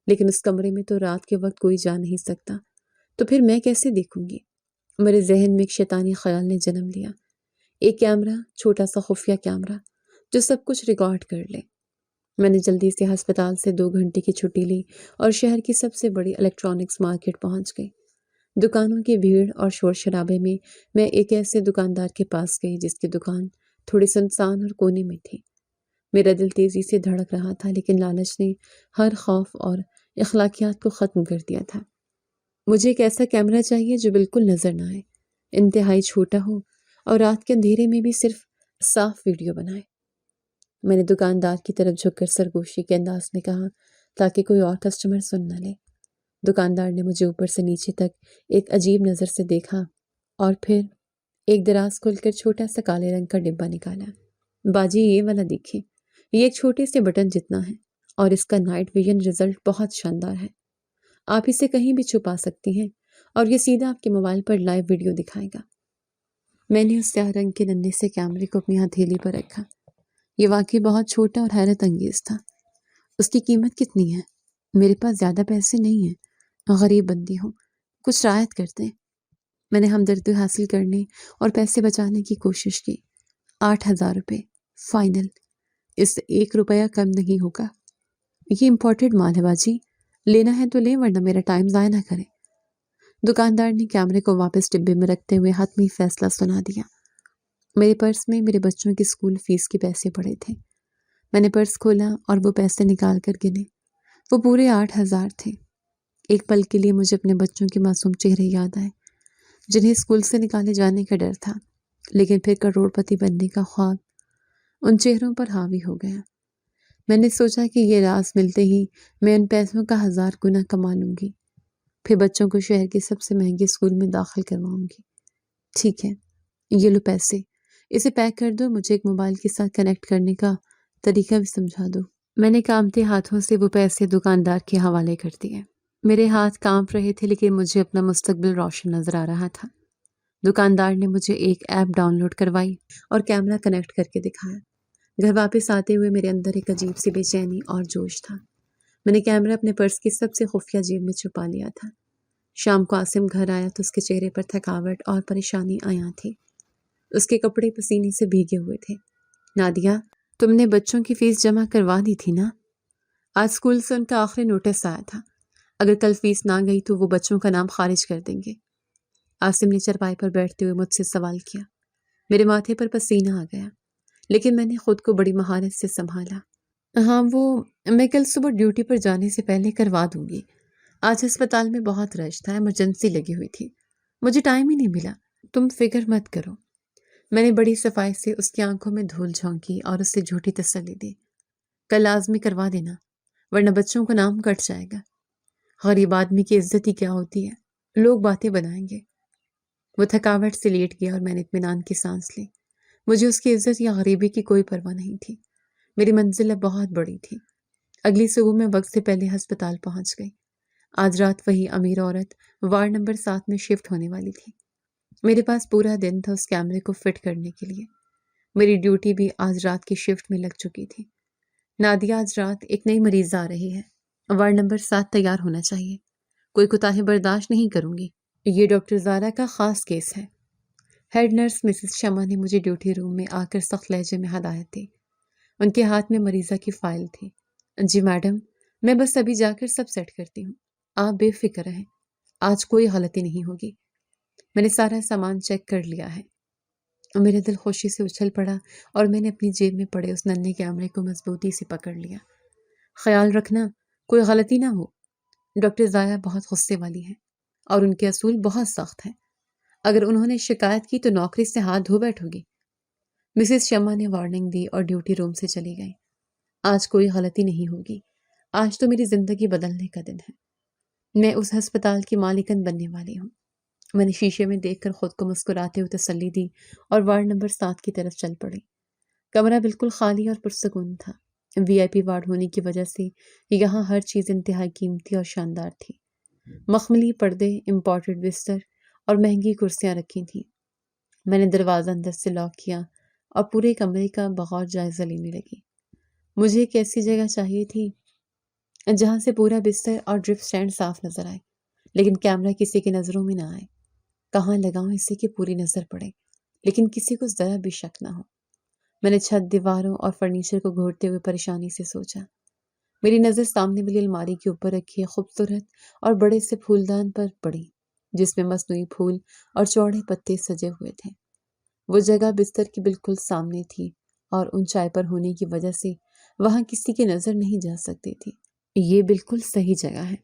لیکن اس کمرے میں تو رات کے وقت کوئی جا نہیں سکتا، تو پھر میں کیسے دیکھوں گی؟ میرے ذہن میں ایک شیطانی خیال نے جنم لیا، ایک کیمرہ، چھوٹا سا خفیہ کیمرہ جو سب کچھ ریکارڈ کر لے۔ میں نے جلدی سے ہسپتال سے 2 گھنٹے کی چھٹی لی اور شہر کی سب سے بڑی الیکٹرانکس مارکیٹ پہنچ گئی۔ دکانوں کی بھیڑ اور شور شرابے میں ایک ایسے دکاندار کے پاس گئی جس کی دکان تھوڑی سنسان اور کونے میں تھی۔ میرا دل تیزی سے دھڑک رہا تھا، لیکن لالچ نے ہر خوف اور اخلاقیات کو ختم کر دیا تھا۔ مجھے ایک ایسا کیمرہ چاہیے جو بالکل نظر نہ آئے، انتہائی چھوٹا ہو اور رات کے اندھیرے میں بھی صرف صاف ویڈیو بنائے۔ میں نے دکاندار کی طرف جھک کر سرگوشی کے انداز میں کہا تاکہ کوئی اور کسٹمر سن نہ لے۔ دکاندار نے مجھے اوپر سے نیچے تک ایک عجیب نظر سے دیکھا اور پھر ایک دراز کھول کر چھوٹا سا کالے رنگ کا ڈبہ نکالا۔ باجی، یہ والا دیکھیں، یہ ایک چھوٹے سے بٹن جتنا ہے اور اس کا نائٹ ویژن رزلٹ بہت شاندار ہے۔ آپ اسے کہیں بھی چھپا سکتی ہیں اور یہ سیدھا آپ کے موبائل پر لائیو ویڈیو دکھائے گا۔ میں نے اس سیاہ رنگ کے ننھے سے کیمرے کو اپنی ہتھیلی پر رکھا۔ یہ واقعی بہت چھوٹا اور حیرت انگیز تھا۔ اس کی قیمت کتنی ہے؟ میرے پاس زیادہ پیسے نہیں ہیں، غریب بندی ہوں، کچھ رعایت کرتے ہیں۔ میں نے ہمدردی حاصل کرنے اور پیسے بچانے کی کوشش کی۔ 8,000 روپے فائنل، اس سے 1 روپیہ کم نہیں ہوگا۔ یہ امپورٹڈ مال ہے باجی، لینا ہے تو لیں ورنہ میرا ٹائم ضائع نہ کریں۔ دکاندار نے کیمرے کو واپس ڈبے میں رکھتے ہوئے حتمی فیصلہ سنا دیا۔ میرے پرس میں میرے بچوں کی اسکول فیس کے پیسے پڑے تھے۔ میں نے پرس کھولا اور وہ پیسے نکال کر گنے۔ وہ پورے 8,000 تھے۔ ایک پل کے لیے مجھے اپنے بچوں کے معصوم چہرے یاد آئے جنہیں اسکول سے نکالے جانے کا ڈر تھا، لیکن پھر کروڑ پتی بننے کا خواب ان چہروں پر حاوی ہو گیا۔ میں نے سوچا کہ یہ راز ملتے ہی میں ان پیسوں کا 1000 گنا کما لوں گی، پھر بچوں کو شہر کے سب سے مہنگے اسکول میں داخل کرواؤں گی۔ ٹھیک ہے، یہ لو پیسے، اسے پیک کر دو، مجھے ایک موبائل کے ساتھ کنیکٹ کرنے کا طریقہ بھی سمجھا دو۔ میں نے کانپتے ہاتھوں سے وہ پیسے دکاندار کے حوالے کر دیے۔ میرے ہاتھ کانپ رہے تھے لیکن مجھے اپنا مستقبل روشن نظر آ رہا تھا۔ دکاندار نے مجھے ایک ایپ ڈاؤن لوڈ کروائی اور کیمرہ کنیکٹ کر کے دکھایا۔ گھر واپس آتے ہوئے میرے اندر ایک عجیب سی بے چینی اور جوش تھا۔ میں نے کیمرہ اپنے پرس کی سب سے خفیہ جیب میں چھپا لیا تھا۔ شام کو عاصم گھر آیا تو اس کے چہرے پر تھکاوٹ اور پریشانی عیاں تھی۔ اس کے کپڑے پسینے سے بھیگے ہوئے تھے۔ نادیہ، تم نے بچوں کی فیس جمع کروا دی تھی نا؟ آج اسکول سے ان کا آخری نوٹس آیا تھا، اگر کل فیس نہ گئی تو وہ بچوں کا نام خارج کر دیں گے۔ عاصم نے چرپائی پر بیٹھتے ہوئے مجھ سے سوال کیا۔ میرے ماتھے پر پسینہ آ گیا، لیکن میں نے خود کو بڑی مہارت سے سنبھالا۔ ہاں، وہ میں کل صبح ڈیوٹی پر جانے سے پہلے کروا دوں گی۔ آج ہسپتال میں بہت رش تھا، ایمرجنسی لگی ہوئی تھی، مجھے ٹائم ہی نہیں ملا۔ تم فکر مت کرو۔ میں نے بڑی صفائی سے اس کی آنکھوں میں دھول جھونکی اور اس سے جھوٹی تسلی دی۔ کل لازمی کروا دینا ورنہ بچوں کا نام کٹ جائے گا۔ غریب آدمی کی عزت ہی کیا ہوتی ہے، لوگ باتیں بنائیں گے۔ وہ تھکاوٹ سے لیٹ گیا اور میں نے اطمینان کی سانس لی۔ مجھے اس کی عزت یا غریبی کی کوئی پرواہ نہیں تھی۔ میری منزل اب بہت بڑی تھی۔ اگلی صبح میں وقت سے پہلے ہسپتال پہنچ گئی۔ آج رات وہی امیر عورت وارڈ نمبر 7 میں شفٹ ہونے والی تھی۔ میرے پاس پورا دن تھا اس کیمرے کو فٹ کرنے کے لیے۔ میری ڈیوٹی بھی آج رات کی شفٹ میں لگ چکی تھی۔ نادیہ، آج رات ایک نئی مریض آ رہی ہے، وارڈ نمبر 7 تیار ہونا چاہیے۔ کوئی کوتاہی برداشت نہیں کروں گی۔ یہ ڈاکٹر زارا کا خاص کیس ہے۔ ہیڈ نرس مسز شمع نے مجھے ڈیوٹی روم میں آ کر سخت لہجے میں ہدایت دی۔ ان کے ہاتھ میں مریضہ کی فائل تھی۔ جی میڈم، میں بس ابھی جا کر سب سیٹ کرتی ہوں، آپ بے فکر رہیں، آج کوئی غلطی نہیں ہوگی۔ میں نے سارا سامان چیک کر لیا ہے۔ میرا دل خوشی سے اچھل پڑا اور میں نے اپنی جیب میں پڑے اس ننھے کیمرے کو مضبوطی سے پکڑ لیا۔ خیال رکھنا کوئی غلطی نہ ہو۔ ڈاکٹر زایا بہت غصے والی ہیں اور ان کے اصول بہت سخت ہیں۔ اگر انہوں نے شکایت کی تو نوکری سے ہاتھ دھو بیٹھو گی۔ مسز شمع نے وارننگ دی اور ڈیوٹی روم سے چلی گئی۔ آج کوئی غلطی نہیں ہوگی، آج تو میری زندگی بدلنے کا دن ہے۔ میں اس ہسپتال کی مالکن بننے والی ہوں۔ میں نے شیشے میں دیکھ کر خود کو مسکراتے ہوئے تسلی دی اور وارڈ نمبر 7 کی طرف چل پڑی۔ کمرہ بالکل خالی اور پرسکون تھا۔ وی آئی پی وارڈ ہونے کی وجہ سے یہاں ہر چیز انتہائی قیمتی اور شاندار تھی۔ مخملی پردے، امپورٹڈ بستر اور مہنگی کرسیاں رکھی تھیں۔ میں نے دروازہ اندر سے لاک کیا اور پورے کمرے کا بغور جائزہ لینے لگی۔ مجھے ایک ایسی جگہ چاہیے تھی جہاں سے پورا بستر اور ڈرپ سٹینڈ صاف نظر آئے، لیکن کیمرہ کسی کی نظروں میں نہ آئے۔ کہاں لگاؤں اسے کہ پوری نظر پڑے لیکن کسی کو ذرا بھی شک نہ ہو۔ میں نے چھت، دیواروں اور فرنیچر کو گھورتے ہوئے پریشانی سے سوچا۔ میری نظر سامنے والی الماری کے اوپر رکھے خوبصورت اور بڑے سے پھولدان پر پڑی جس میں مصنوعی پھول اور چوڑے پتے سجے ہوئے تھے۔ وہ جگہ بستر کے بالکل سامنے تھی اور اونچائی پر ہونے کی وجہ سے وہاں کسی کی نظر نہیں جا سکتی تھی۔ یہ بالکل صحیح جگہ ہے۔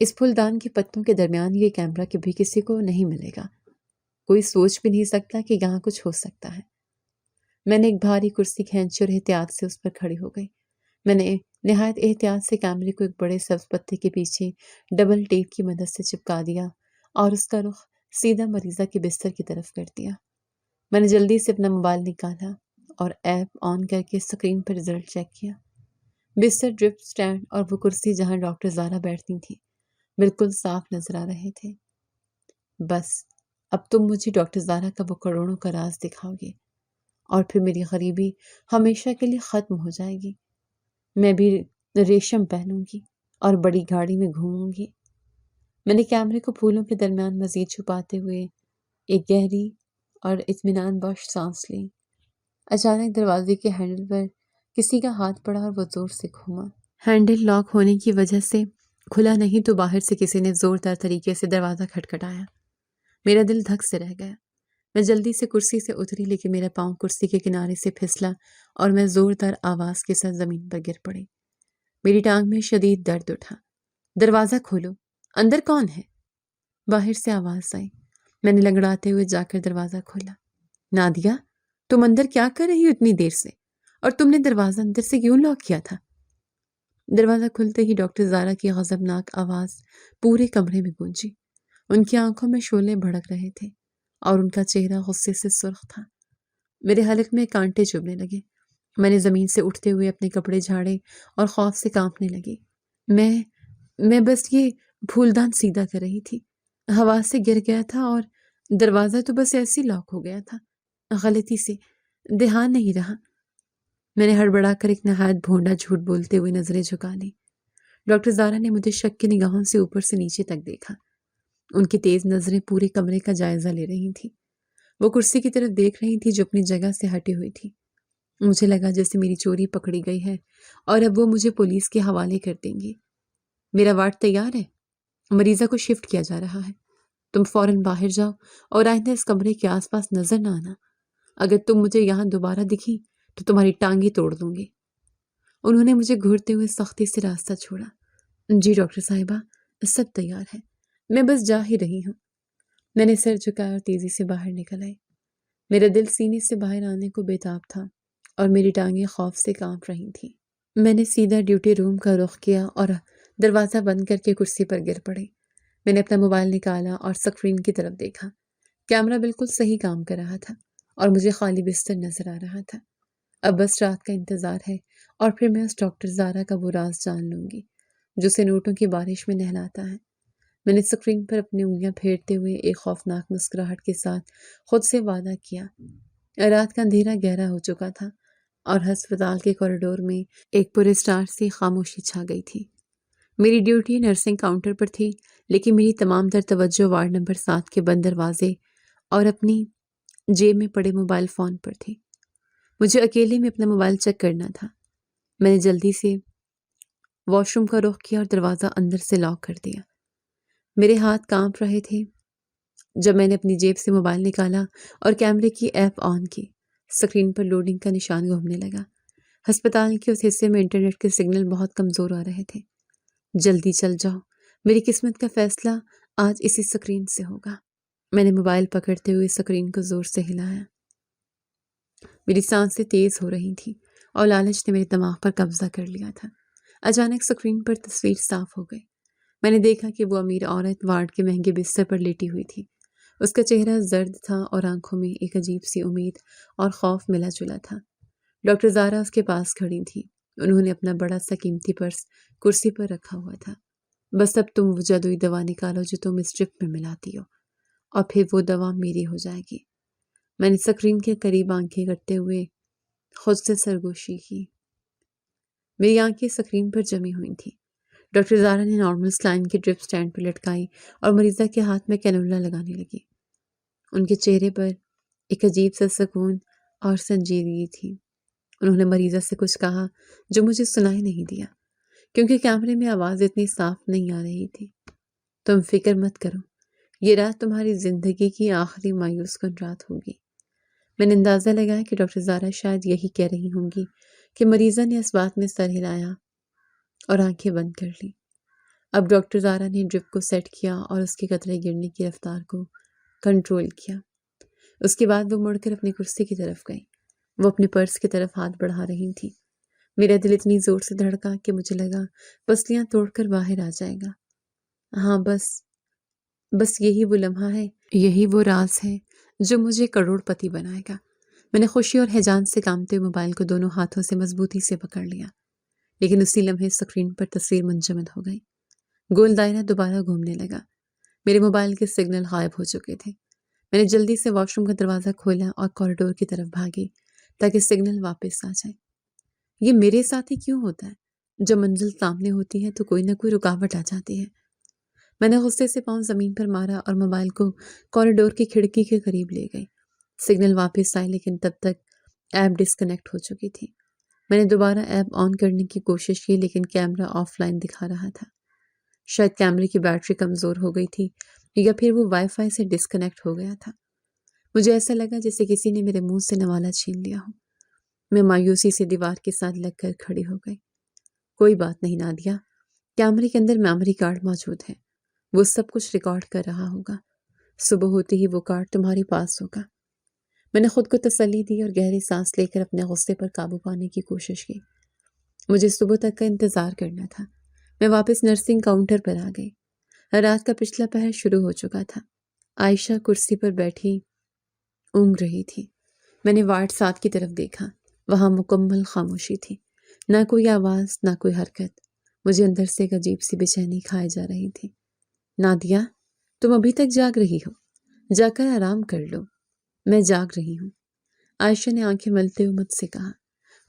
اس پھولدان کے پتوں کے درمیان یہ کیمرہ کبھی کسی کو نہیں ملے گا۔ کوئی سوچ بھی نہیں سکتا کہ یہاں کچھ ہو سکتا ہے۔ میں نے ایک بھاری کرسی کھینچی اور احتیاط سے اس پر کھڑی ہو گئی۔ میں نے نہایت احتیاط سے کیمرے کو ایک بڑے سبز پتے کے پیچھے ڈبل ٹیپ کی مدد سے چپکا دیا اور اس کا رخ سیدھا مریضہ کے بستر کی طرف کر دیا۔ میں نے جلدی سے اپنا موبائل نکالا اور ایپ آن کر کے اسکرین پر رزلٹ چیک کیا۔ بستر، ڈرپ سٹینڈ اور وہ کرسی جہاں ڈاکٹر زارا بیٹھتی تھی بالکل صاف نظر آ رہے تھے۔ بس اب تم مجھے ڈاکٹر زارا کا وہ کروڑوں کا راز دکھاؤ گے اور پھر میری غریبی ہمیشہ کے لیے ختم ہو جائے گی۔ میں بھی ریشم پہنوں گی اور بڑی گاڑی میں گھوموں گی۔ میں نے کیمرے کو پھولوں کے درمیان مزید چھپاتے ہوئے ایک گہری اور اطمینان بخش سانس لی۔ اچانک دروازے کے ہینڈل پر کسی کا ہاتھ پڑا اور وہ زور سے گھوما۔ ہینڈل لاک ہونے کی وجہ سے کھلا نہیں تو باہر سے کسی نے زوردار طریقے سے دروازہ کھٹکھٹایا۔ میرا دل دھک سے رہ گیا۔ میں جلدی سے کرسی سے اتری لیکن میرا پاؤں کرسی کے کنارے سے پھسلا اور میں زوردار آواز کے ساتھ زمین پر گر پڑی۔ میری ٹانگ میں شدید درد اٹھا۔ دروازہ کھولو، اندر کون ہے؟ باہر سے آواز آئی۔ میں نے لنگڑاتے ہوئے جا کر دروازہ کھولا۔ نادیہ، تم اندر کیا کر رہی ہو اتنی دیر سے؟ اور تم نے دروازہ اندر سے کیوں لاک کیا تھا؟ دروازہ کھلتے ہی ڈاکٹر زارا کی غضبناک آواز پورے کمرے میں گونجی۔ ان کی آنکھوں میں شعلے بھڑک رہے تھے اور ان کا چہرہ غصے سے سرخ تھا۔ میرے حلق میں کانٹے چبھنے لگے۔ میں نے زمین سے اٹھتے ہوئے اپنے کپڑے جھاڑے اور خوف سے کانپنے لگی۔ میں بس یہ پھولدان سیدھا کر رہی تھی۔ ہوا سے گر گیا تھا اور دروازہ تو بس ایسے ہی لاک ہو گیا تھا، غلطی سے، دھیان نہیں رہا۔ میں نے ہڑبڑا کر ایک نہایت بھونڈا جھوٹ بولتے ہوئے نظریں جھکا لی۔ ڈاکٹر زارا نے مجھے شک کی نگاہوں سے اوپر سے نیچے تک دیکھا۔ ان کی تیز نظریں پورے کمرے کا جائزہ لے رہی تھیں۔ وہ کرسی کی طرف دیکھ رہی تھی جو اپنی جگہ سے ہٹی ہوئی تھی۔ مجھے لگا جیسے میری چوری پکڑی گئی ہے اور اب وہ مجھے پولیس کے حوالے کر دیں گی۔ میرا وارڈ تیار ہے، مریضہ کو شفٹ کیا جا رہا ہے۔ تم فوراً باہر جاؤ اور آئندہ اس کمرے کے آس پاس نظر نہ آنا۔ اگر تم مجھے یہاں دوبارہ دکھی تو تمہاری ٹانگیں توڑ دوں گی۔ انہوں نے مجھے گھورتے ہوئے سختی سے راستہ چھوڑا۔ جی ڈاکٹر صاحبہ، سب تیار ہے، میں بس جا ہی رہی ہوں۔ میں نے سر جھکایا اور تیزی سے باہر نکل آئی۔ میرا دل سینے سے باہر آنے کو بے تاب تھا اور میری ٹانگیں خوف سے کانپ رہی تھیں۔ میں نے سیدھا ڈیوٹی روم کا رخ کیا اور دروازہ بند کر کے کرسی پر گر پڑی۔ میں نے اپنا موبائل نکالا اور اسکرین کی طرف دیکھا۔ کیمرہ بالکل صحیح کام کر رہا تھا اور مجھے خالی بستر نظر آ رہا تھا۔ اب بس رات کا انتظار ہے اور پھر میں اس ڈاکٹر زارا کا وہ راز جان لوں گی جو اسے نوٹوں کی بارش میں نہلاتا ہے۔ میں نے اسکرین پر اپنی انگلیاں پھیرتے ہوئے ایک خوفناک مسکراہٹ کے ساتھ خود سے وعدہ کیا۔ رات کا اندھیرا گہرا ہو چکا تھا اور ہسپتال کے کوریڈور میں ایک پر اسٹار سی خاموشی چھا گئی تھی۔ میری ڈیوٹی نرسنگ کاؤنٹر پر تھی لیکن میری تمام تر توجہ وارڈ نمبر 7 کے بند دروازے اور اپنی جیب میں پڑے موبائل فون پر تھی۔ مجھے اکیلے میں اپنا موبائل چیک کرنا تھا۔ میں نے جلدی سے واش روم کا رخ کیا اور دروازہ اندر سے لاک کر دیا۔ میرے ہاتھ کانپ رہے تھے جب میں نے اپنی جیب سے موبائل نکالا اور کیمرے کی ایپ آن کی۔ اسکرین پر لوڈنگ کا نشان گھومنے لگا۔ ہسپتال کے اس حصے میں انٹرنیٹ کے سگنل بہت کمزور آ رہے تھے۔ جلدی چل جاؤ، میری قسمت کا فیصلہ آج اسی اسکرین سے ہوگا۔ میں نے موبائل پکڑتے ہوئے اسکرین کو زور سے ہلایا۔ میری سانسیں تیز ہو رہی تھیں اور لالچ نے میرے دماغ پر قبضہ کر لیا تھا۔ اچانک اسکرین پر تصویر صاف ہو گئی۔ میں نے دیکھا کہ وہ امیر عورت وارڈ کے مہنگے بستر پر لیٹی ہوئی تھی۔ اس کا چہرہ زرد تھا اور آنکھوں میں ایک عجیب سی امید اور خوف ملا جلا تھا۔ ڈاکٹر زارا اس کے پاس کھڑی تھی۔ انہوں نے اپنا بڑا سا قیمتی پرس کرسی پر رکھا ہوا تھا۔ بس اب تم وہ جادوئی دوا نکالو جو تم اس ڈرپ میں ملاتی ہو اور پھر وہ دوا میری ہو جائے گی۔ میں نے اسکرین کے قریب آنکھیں کرتے ہوئے خود سے سرگوشی کی۔ میری آنکھیں اسکرین پر جمی ہوئی تھیں۔ ڈاکٹر زارا نے نارمل سلائن کی ڈرپ سٹینڈ پر لٹکائی اور مریضہ کے ہاتھ میں کینولا لگانے لگی۔ ان کے چہرے پر ایک عجیب سا سکون اور سنجیدگی تھی۔ انہوں نے مریضہ سے کچھ کہا جو مجھے سنائی نہیں دیا کیونکہ کیمرے میں آواز اتنی صاف نہیں آ رہی تھی۔ تم فکر مت کرو، یہ رات تمہاری زندگی کی آخری مایوس کن رات ہوگی۔ میں نے اندازہ لگایا کہ ڈاکٹر زارا شاید یہی کہہ رہی ہوں گی کہ مریضہ نے اس بات میں سر ہلایا اور آنکھیں بند کر لی۔ اب ڈاکٹر زارا نے ڈرپ کو سیٹ کیا اور اس کے قطرے گرنے کی رفتار کو کنٹرول کیا۔ اس کے بعد وہ مڑ کر اپنی کرسی کی طرف گئی۔ وہ اپنے پرس کی طرف ہاتھ بڑھا رہی تھی۔ میرا دل اتنی زور سے دھڑکا کہ مجھے لگا پسلیاں توڑ کر باہر آ جائے گا۔ ہاں بس یہی وہ لمحہ ہے، یہی وہ راز ہے جو مجھے کروڑ پتی بنائے گا۔ میں نے خوشی اور ہیجان سے کامتے موبائل کو دونوں ہاتھوں سے مضبوطی سے پکڑ لیا، لیکن اسی لمحے اسکرین پر تصویر منجمد ہو گئی۔ گول دائرہ دوبارہ گھومنے لگا۔ میرے موبائل کے سگنل غائب ہو چکے تھے۔ میں نے جلدی سے واش روم کا دروازہ کھولا اور کوریڈور کی طرف بھاگی تاکہ سگنل واپس آ جائے۔ یہ میرے ساتھ ہی کیوں ہوتا ہے؟ جب منزل سامنے ہوتی ہے تو کوئی نہ کوئی رکاوٹ آ جاتی ہے۔ میں نے غصے سے پاؤں زمین پر مارا اور موبائل کو کوریڈور کی کھڑکی کے قریب لے گئی۔ سگنل واپس آئے لیکن تب تک ایپ ڈسکنیکٹ ہو چکی تھی۔ میں نے دوبارہ ایپ آن کرنے کی کوشش کی لیکن کیمرہ آف لائن دکھا رہا تھا۔ شاید کیمرے کی بیٹری کمزور ہو گئی تھی یا پھر وہ وائی فائی سے ڈسکنیکٹ ہو گیا تھا۔ مجھے ایسا لگا جیسے کسی نے میرے منہ سے نوالا چھین لیا ہو۔ میں مایوسی سے دیوار کے ساتھ لگ کر کھڑی ہو گئی۔ کوئی بات نہیں نادیہ، کیمرے کے اندر میموری کارڈ موجود ہے، وہ سب کچھ ریکارڈ کر رہا ہوگا، صبح ہوتے ہی وہ کارڈ تمہارے پاس ہوگا۔ میں نے خود کو تسلی دی اور گہری سانس لے کر اپنے غصے پر قابو پانے کی کوشش کی۔ مجھے صبح تک کا انتظار کرنا تھا۔ میں واپس نرسنگ کاؤنٹر پر آ گئی۔ رات کا پچھلا پہر شروع ہو چکا تھا۔ عائشہ کرسی پر بیٹھی اونگ رہی تھی۔ میں نے وارڈ 7 کی طرف دیکھا۔ وہاں مکمل خاموشی تھی، نہ کوئی آواز، نہ کوئی حرکت۔ مجھے اندر سے ایک عجیب سی بے چینی کھائے جا رہی تھی۔ نادیہ، تم ابھی تک جاگ رہی ہو؟ جا کر آرام کر لو۔ میں جاگ رہی ہوں، عائشہ نے آنکھیں ملتے ہوئے مجھ سے کہا۔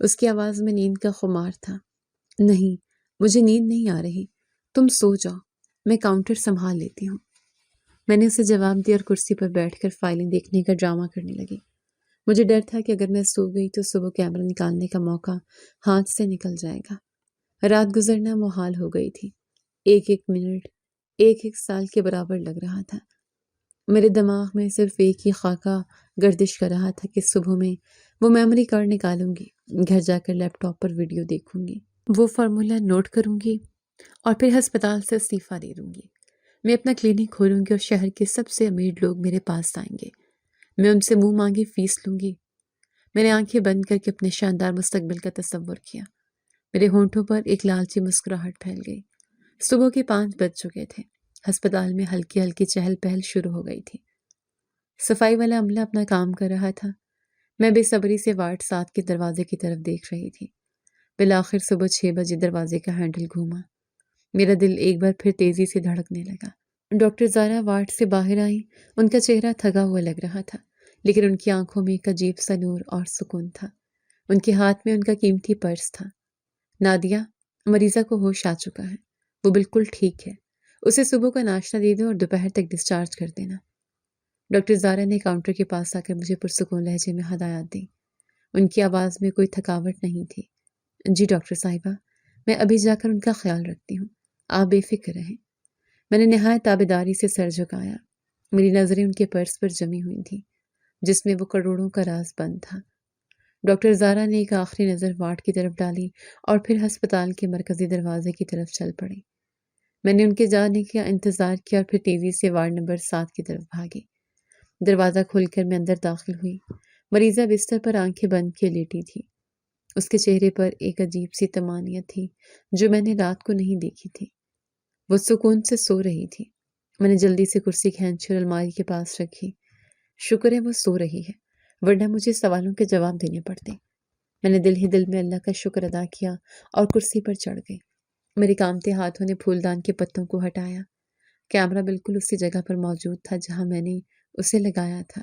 اس کی آواز میں نیند کا خمار تھا۔ نہیں، مجھے نیند نہیں آ رہی، تم سو جاؤ، میں کاؤنٹر سنبھال لیتی ہوں۔ میں نے اسے جواب دیا اور کرسی پر بیٹھ کر فائلیں دیکھنے کا ڈرامہ کرنے لگی۔ مجھے ڈر تھا کہ اگر میں سو گئی تو صبح کیمرہ نکالنے کا موقع ہاتھ سے نکل جائے گا۔ رات گزرنا محال ہو گئی تھی۔ ایک ایک منٹ ایک ایک سال کے برابر لگ رہا تھا۔ میرے دماغ میں صرف ایک ہی خاکہ گردش کر رہا تھا کہ صبح میں وہ میموری کارڈ نکالوں گی، گھر جا کر لیپ ٹاپ پر ویڈیو دیکھوں گی، وہ فارمولا نوٹ کروں گی اور پھر ہسپتال سے استعفیٰ دے دوں گی۔ میں اپنا کلینک کھولوں گی اور شہر کے سب سے امیر لوگ میرے پاس آئیں گے۔ میں ان سے منہ مانگی فیس لوں گی۔ میں نے آنکھیں بند کر کے اپنے شاندار مستقبل کا تصور کیا۔ میرے ہونٹوں پر ایک لالچی مسکراہٹ پھیل گئی۔ صبح کے 5 بج چکے تھے۔ ہسپتال میں ہلکی ہلکی چہل پہل شروع ہو گئی تھی۔ صفائی والا عملہ اپنا کام کر رہا تھا۔ میں بے صبری سے وارڈ 7 کے دروازے کی طرف دیکھ رہی تھی۔ بالآخر صبح 6 بجے دروازے کا ہینڈل گھوما۔ میرا دل ایک بار پھر تیزی سے دھڑکنے لگا۔ ڈاکٹر زارا وارڈ سے باہر آئی۔ ان کا چہرہ تھکا ہوا لگ رہا تھا، لیکن ان کی آنکھوں میں ایک عجیب سا نور اور سکون تھا۔ ان کے ہاتھ میں ان کا قیمتی پرس تھا۔ نادیہ، مریضہ کو ہوش آ چکا ہے، وہ بالکل ٹھیک ہے، اسے صبح کا ناشتہ دے دو اور دوپہر تک ڈسچارج کر دینا۔ ڈاکٹر زارا نے کاؤنٹر کے پاس آ کر مجھے پرسکون لہجے میں ہدایات دی۔ ان کی آواز میں کوئی تھکاوٹ نہیں تھی۔ جی ڈاکٹر صاحبہ، میں ابھی جا کر ان کا خیال رکھتی ہوں، آپ بے فکر رہیں۔ میں نے نہایت تابعداری سے سر جھکایا۔ میری نظریں ان کے پرس پر جمی ہوئی تھیں، جس میں وہ کروڑوں کا راز بند تھا۔ ڈاکٹر زارا نے ایک آخری نظر وارڈ کی طرف ڈالی اور پھر ہسپتال کے مرکزی دروازے کی طرف چل پڑی۔ میں نے ان کے جانے کا انتظار کیا اور پھر تیزی سے وارڈ نمبر 7 کی طرف بھاگی۔ دروازہ کھول کر میں اندر داخل ہوئی۔ مریضہ بستر پر آنکھیں بند کیے لیٹی تھی۔ اس کے چہرے پر ایک عجیب سی طمانینت تھی جو میں نے رات کو نہیں دیکھی تھی۔ وہ سکون سے سو رہی تھی۔ میں نے جلدی سے کرسی کھینچی اور الماری کے پاس رکھی۔ شکر ہے وہ سو رہی ہے، ورنہ مجھے سوالوں کے جواب دینے پڑتے۔ میں نے دل ہی دل میں اللہ کا شکر ادا کیا اور کرسی پر چڑھ گئی۔ میرے کامتے ہاتھوں نے پھولدان کے پتوں کو ہٹایا۔ کیمرہ بالکل اسی جگہ پر موجود تھا جہاں میں نے اسے لگایا تھا۔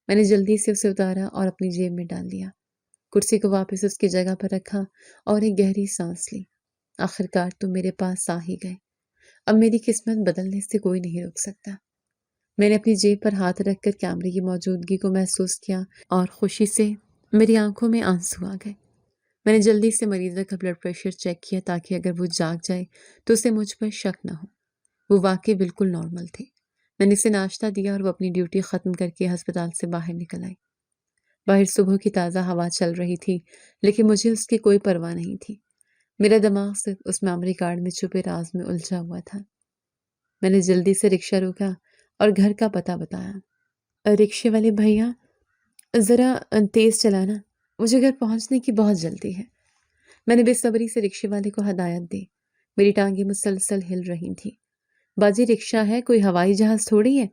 میں نے جلدی سے اسے اتارا اور اپنی جیب میں ڈال دیا۔ کرسی کو واپس اس کی جگہ پر رکھا اور ایک گہری سانس لی۔ آخرکار تم میرے پاس آ ہی گئے۔ اب میری قسمت بدلنے سے کوئی نہیں روک سکتا۔ میں نے اپنی جیب پر ہاتھ رکھ کر کیمرے کی موجودگی کو محسوس کیا اور خوشی سے میری آنکھوں میں آنسو آ گئے۔ میں نے جلدی سے مریضہ کا بلڈ پریشر چیک کیا تاکہ اگر وہ جاگ جائے تو اسے مجھ پر شک نہ ہو۔ وہ واقعی بالکل نارمل تھے۔ میں نے اسے ناشتہ دیا اور وہ اپنی ڈیوٹی ختم کر کے ہسپتال سے باہر نکل آئی۔ باہر صبح کی تازہ ہوا چل رہی تھی، لیکن مجھے اس کی کوئی پرواہ نہیں تھی۔ میرا دماغ صرف اس میموری کارڈ میں چھپے راز میں الجھا ہوا تھا۔ میں نے جلدی سے رکشہ روکا اور گھر کا پتہ بتایا۔ رکشے والے بھیا، ذرا تیز چلانا، مجھے گھر پہنچنے کی بہت جلدی ہے۔ میں نے بے صبری سے رکشے والے کو ہدایت دی۔ میری ٹانگیں مسلسل ہل رہی تھیں۔ باجی رکشہ ہے، کوئی ہوائی جہاز تھوڑی ہے،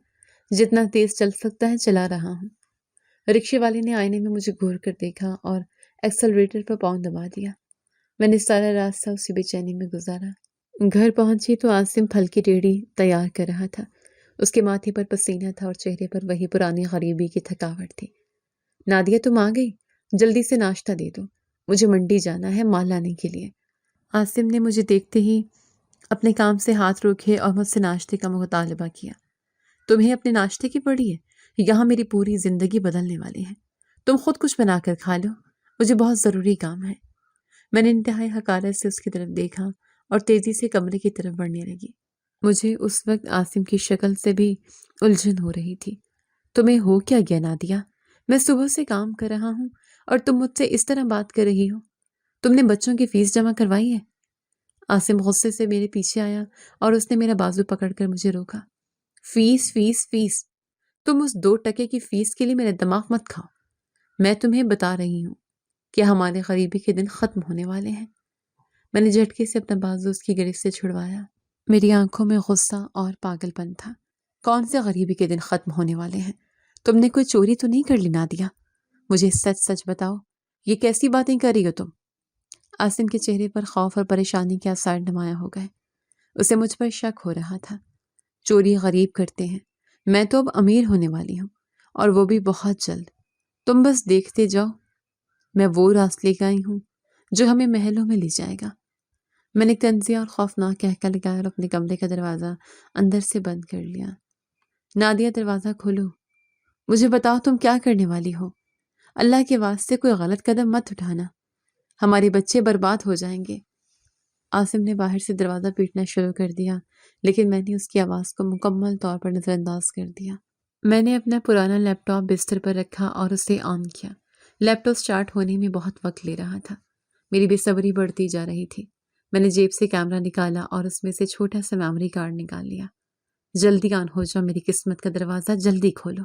جتنا تیز چل سکتا ہے چلا رہا ہوں۔ رکشے والے نے آئینے میں مجھے گھور کر دیکھا اور ایکسلریٹر پر پاؤں دبا دیا۔ میں نے سارا راستہ اسی بے چینی میں گزارا۔ گھر پہنچی تو عاصم پھل کی ریڑھی تیار کر رہا تھا۔ اس کے ماتھے پر پسینہ تھا اور چہرے پر وہی پرانی غریبی کی تھکاوٹ تھی۔ نادیہ تم آ گئی، جلدی سے ناشتہ دے دو، مجھے منڈی جانا ہے مال لانے کے لیے۔ عاصم نے مجھے دیکھتے ہی اپنے کام سے ہاتھ روکے اور مجھ سے ناشتے کا مطالبہ کیا۔ تمہیں اپنے ناشتے کی پڑی ہے؟ یہاں میری پوری زندگی بدلنے والی ہے۔ تم خود کچھ بنا کر کھا لو، مجھے بہت ضروری کام ہے۔ میں نے انتہائی حقارت سے اس کی طرف دیکھا اور تیزی سے کمرے کی طرف بڑھنے لگی۔ مجھے اس وقت عاصم کی شکل سے بھی الجھن ہو رہی تھی۔ تمہیں ہو کیا گیا نادیہ؟ میں صبح سے کام کر رہا ہوں اور تم مجھ سے اس طرح بات کر رہی ہو۔ تم نے بچوں کی فیس جمع کروائی ہے؟ عاصم غصے سے میرے پیچھے آیا اور اس نے میرا بازو پکڑ کر مجھے روکا۔ Fees fees fees? تم اس 2 ٹکے کی فیس کے لیے میرا دماغ مت کھاؤ۔ میں تمہیں بتا رہی ہوں کہ ہمارے غریبی کے دن ختم ہونے والے ہیں۔ میں نے جھٹکے سے اپنا بازو اس کی گرفت سے چھڑوایا۔ میری آنکھوں میں غصہ اور پاگل پن تھا۔ کون سے غریبی کے دن ختم ہونے والے ہیں؟ تم نے کوئی چوری تو نہیں کر لی نادیہ؟ مجھے سچ سچ بتاؤ، یہ کیسی باتیں کر رہی ہو تم؟ عاصم کے چہرے پر خوف اور پریشانی کے آثار نمایاں ہو گئے۔ اسے مجھ پر شک ہو رہا تھا۔ چوری غریب کرتے ہیں، میں تو اب امیر ہونے والی ہوں، اور وہ بھی بہت جلد۔ تم بس دیکھتے جاؤ، میں وہ راز لے آئی ہوں جو ہمیں محلوں میں لے جائے گا۔ میں نے طنزیہ اور خوفناک کہکا لگایا اور اپنے کمرے کا دروازہ اندر سے بند کر لیا۔ نادیہ دروازہ کھولو، مجھے بتاؤ تم کیا کرنے والی ہو؟ اللہ کے واسطے کوئی غلط قدم مت اٹھانا، ہمارے بچے برباد ہو جائیں گے۔ عاصم نے باہر سے دروازہ پیٹنا شروع کر دیا، لیکن میں نے اس کی آواز کو مکمل طور پر نظر انداز کر دیا۔ میں نے اپنا پرانا لیپ ٹاپ بستر پر رکھا اور اسے آن کیا۔ لیپ ٹاپ سٹارٹ ہونے میں بہت وقت لے رہا تھا۔ میری بے صبری بڑھتی جا رہی تھی۔ میں نے جیب سے کیمرہ نکالا اور اس میں سے چھوٹا سا میموری کارڈ نکال لیا۔ جلدی آن ہو جاؤ، میری قسمت کا دروازہ جلدی کھولو۔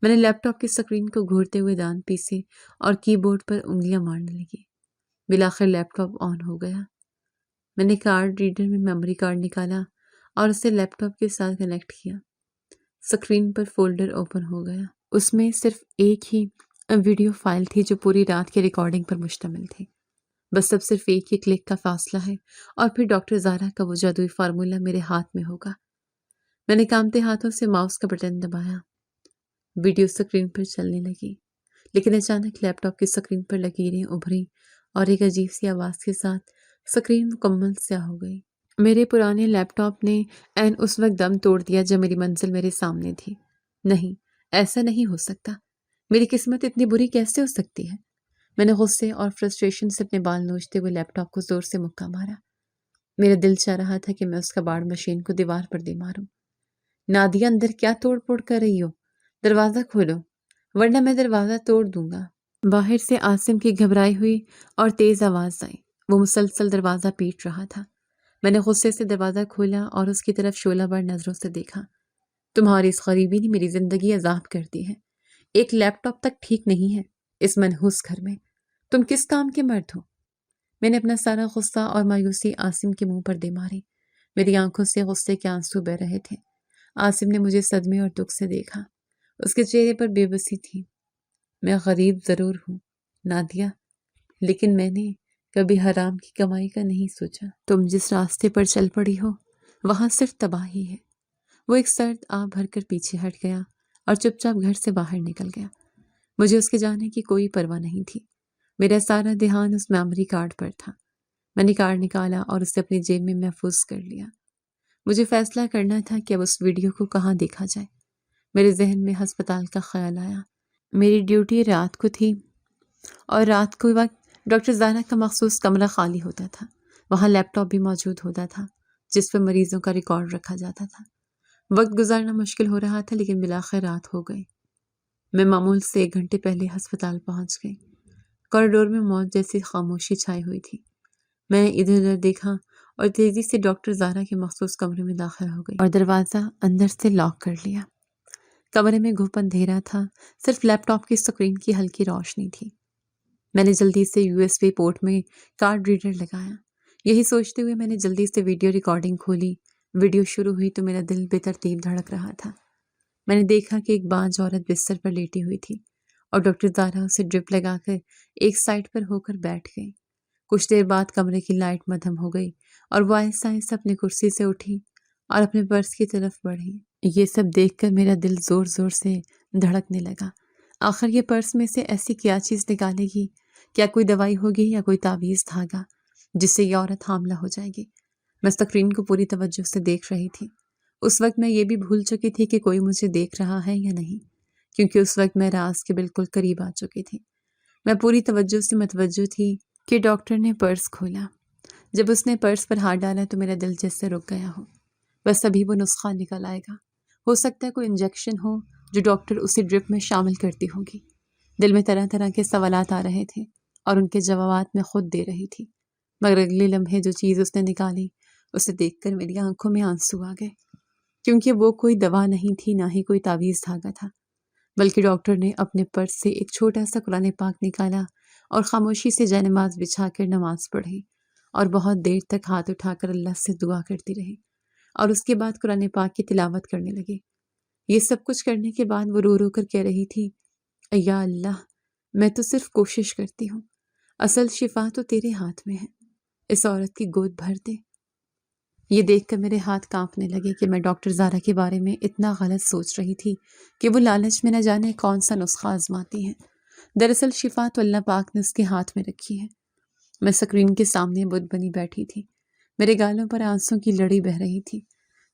میں نے لیپ ٹاپ کی اسکرین کو گھورتے ہوئے دانت پیسے اور کی بورڈ پر انگلیاں مارنے لگی۔ بالآخر لیپ ٹاپ آن ہو گیا۔ میں نے کارڈ ریڈر میں میموری کارڈ نکالا اور اسے لیپ ٹاپ کے ساتھ کنیکٹ کیا۔ اسکرین پر فولڈر اوپن ہو گیا۔ اس میں صرف ایک ہی ویڈیو فائل تھی جو پوری رات کی ریکارڈنگ پر مشتمل تھی۔ بس اب صرف ایک ہی کلک کا فاصلہ ہے اور پھر ڈاکٹر زہرا کا وہ جادوئی فارمولا میرے ہاتھ میں ہوگا۔ میں نے کانپتے ہاتھوں سے ماؤس کا بٹن دبایا۔ ویڈیو اسکرین پر چلنے لگی، لیکن اچانک لیپ ٹاپ کی اسکرین پر لکیریں ابھریں اور ایک عجیب سی آواز کے ساتھ اسکرین مکمل سیاہ ہو گئی۔ میرے پرانے لیپ ٹاپ نے عین اس وقت دم توڑ دیا جب میری منزل میرے سامنے تھی۔ نہیں، ایسا نہیں ہو سکتا۔ میری قسمت اتنی بری کیسے ہو سکتی ہے؟ میں نے غصے اور فرسٹریشن سے اپنے بال نوچتے ہوئے لیپ ٹاپ کو زور سے مکہ مارا۔ میرا دل چاہ رہا تھا کہ میں اس کباڑ مشین کو دیوار پر دے ماروں۔ نادیہ، اندر کیا توڑ پھوڑ کر رہی ہو؟ دروازہ کھولو، ورنہ میں دروازہ توڑ دوں گا۔ باہر سے عاصم کی گھبرائی ہوئی اور تیز آواز آئی۔ وہ مسلسل دروازہ پیٹ رہا تھا۔ میں نے غصے سے دروازہ کھولا اور اس کی طرف شعلہ بار نظروں سے دیکھا۔ تمہاری اس غریبی نے میری زندگی عذاب کر دی ہے۔ ایک لیپ ٹاپ تک ٹھیک نہیں ہے اس منحوس گھر میں۔ تم کس کام کے مرد ہو؟ میں نے اپنا سارا غصہ اور مایوسی عاصم کے منہ پر دے ماری۔ میری آنکھوں سے غصے کے آنسو بہہ رہے تھے۔ عاصم نے مجھے صدمے اور دکھ سے دیکھا۔ اس کے چہرے پر بے بسی تھی۔ میں غریب ضرور ہوں نادیہ، لیکن میں نے کبھی حرام کی کمائی کا نہیں سوچا۔ تم جس راستے پر چل پڑی ہو وہاں صرف تباہی ہے۔ وہ ایک سرد آہ بھر کر پیچھے ہٹ گیا اور چپ چاپ گھر سے باہر نکل گیا۔ مجھے اس کے جانے کی کوئی پرواہ نہیں تھی۔ میرا سارا دھیان اس میموری کارڈ پر تھا۔ میں نے کارڈ نکالا اور اسے اپنی جیب میں محفوظ کر لیا۔ مجھے فیصلہ کرنا تھا کہ اب اس ویڈیو کو کہاں دیکھا جائے۔ میرے ذہن میں ہسپتال کا خیال آیا۔ میری ڈیوٹی رات کو تھی اور رات کو وقت ڈاکٹر زہرا کا مخصوص کمرہ خالی ہوتا تھا۔ وہاں لیپ ٹاپ بھی موجود ہوتا تھا جس پر مریضوں کا ریکارڈ رکھا جاتا تھا۔ وقت گزارنا مشکل ہو رہا تھا، لیکن بالآخر رات ہو گئی۔ میں معمول سے 1 گھنٹے پہلے ہسپتال پہنچ گئی۔ کوریڈور میں موت جیسی خاموشی چھائی ہوئی تھی۔ میں نے ادھر ادھر دیکھا اور تیزی سے ڈاکٹر زہرا کے مخصوص کمرے میں داخل ہو گئی اور دروازہ اندر سے لاک کر لیا۔ کمرے میں گھپ اندھیرا تھا، صرف لیپ ٹاپ کی اسکرین کی ہلکی روشنی تھی۔ میں نے جلدی سے USB پورٹ میں کارڈ ریڈر لگایا۔ یہی سوچتے ہوئے میں نے جلدی سے ویڈیو ریکارڈنگ کھولی۔ ویڈیو شروع ہوئی تو میرا دل بے ترتیب دھڑک رہا تھا۔ میں نے دیکھا کہ ایک بانجھ عورت بستر پر لیٹی ہوئی تھی اور ڈاکٹر زہرا اسے ڈرپ لگا کر ایک سائڈ پر ہو کر بیٹھ گئی۔ کچھ دیر بعد کمرے کی لائٹ مدھم ہو گئی اور وہ آہستہ آہستہ اپنی کرسی سے اٹھی اور اپنے پرس کی طرف بڑھی۔ یہ سب دیکھ کر میرا دل زور زور سے دھڑکنے لگا۔ آخر یہ پرس میں سے ایسی کیا چیز نکالے گی؟ کیا کوئی دوائی ہوگی یا کوئی تعویذ دھاگا جس سے یہ عورت حاملہ ہو جائے گی؟ میں اسکرین کو پوری توجہ سے دیکھ رہی تھی۔ اس وقت میں یہ بھی بھول چکی تھی کہ کوئی مجھے دیکھ رہا ہے یا نہیں، کیونکہ اس وقت میں راز کے بالکل قریب آ چکی تھی۔ میں پوری توجہ سے متوجہ تھی کہ ڈاکٹر نے پرس کھولا۔ جب اس نے پرس پر ہاتھ ڈالا تو میرا دل جس سے رک گیا ہو، بس ابھی وہ نسخہ نکل آئے گا۔ ہو سکتا ہے کوئی انجیکشن ہو جو ڈاکٹر اسی ڈرپ میں شامل کرتی ہوگی۔ دل میں طرح طرح کے سوالات آ رہے تھے اور ان کے جوابات میں خود دے رہی تھی، مگر اگلے لمحے جو چیز اس نے نکالی اسے دیکھ کر میری آنکھوں میں آنسو آ گئے، کیونکہ وہ کوئی دوا نہیں تھی، نہ ہی کوئی تعویذ دھاگا تھا، بلکہ ڈاکٹر نے اپنے پرس سے ایک چھوٹا سا قرآن پاک نکالا اور خاموشی سے جائے نماز بچھا کر نماز پڑھی اور بہت دیر تک ہاتھ اٹھا کر اللہ سے دعا کرتی رہی اور اس کے بعد قرآن پاک کی تلاوت کرنے لگی۔ یہ سب کچھ کرنے کے بعد وہ رو رو کر کہہ رہی تھی، یا اللہ، میں تو صرف کوشش کرتی ہوں، اصل شفا تو تیرے ہاتھ میں ہے، اس عورت کی گود بھر دے۔ یہ دیکھ کر میرے ہاتھ کانپنے لگے کہ میں ڈاکٹر زارا کے بارے میں اتنا غلط سوچ رہی تھی کہ وہ لالچ میں نہ جانے کون سا نسخہ آزماتی ہیں۔ دراصل شفا تو اللہ پاک نے اس کے ہاتھ میں رکھی ہے۔ میں سکرین کے سامنے بت بنی بیٹھی تھی، میرے گالوں پر آنسوں کی لڑی بہہ رہی تھی۔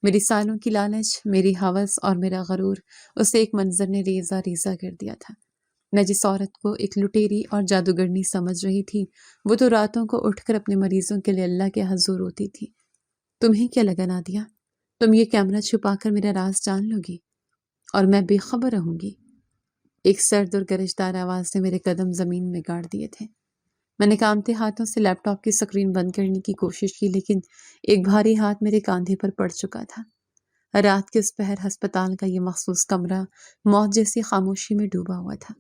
میری سالوں کی لالچ، میری ہوس اور میرا غرور اسے ایک منظر نے ریزہ ریزہ کر دیا تھا۔ میں جس عورت کو ایک لٹیری اور جادوگرنی سمجھ رہی تھی، وہ تو راتوں کو اٹھ کر اپنے مریضوں کے لیے اللہ کے حضور ہوتی تھی۔ تمہیں کیا لگا نادیہ؟ تم یہ کیمرہ چھپا کر میرا راز جان لو گی اور میں بے خبر رہوں گی؟ ایک سرد اور گرجدار آواز نے میرے قدم زمین میں گاڑ دیے تھے۔ میں نے کانپتے ہاتھوں سے لیپ ٹاپ کی سکرین بند کرنے کی کوشش کی، لیکن ایک بھاری ہاتھ میرے کاندھے پر پڑ چکا تھا۔ رات کے اس پہر ہسپتال کا یہ مخصوص کمرہ موت جیسی خاموشی میں ڈوبا ہوا تھا۔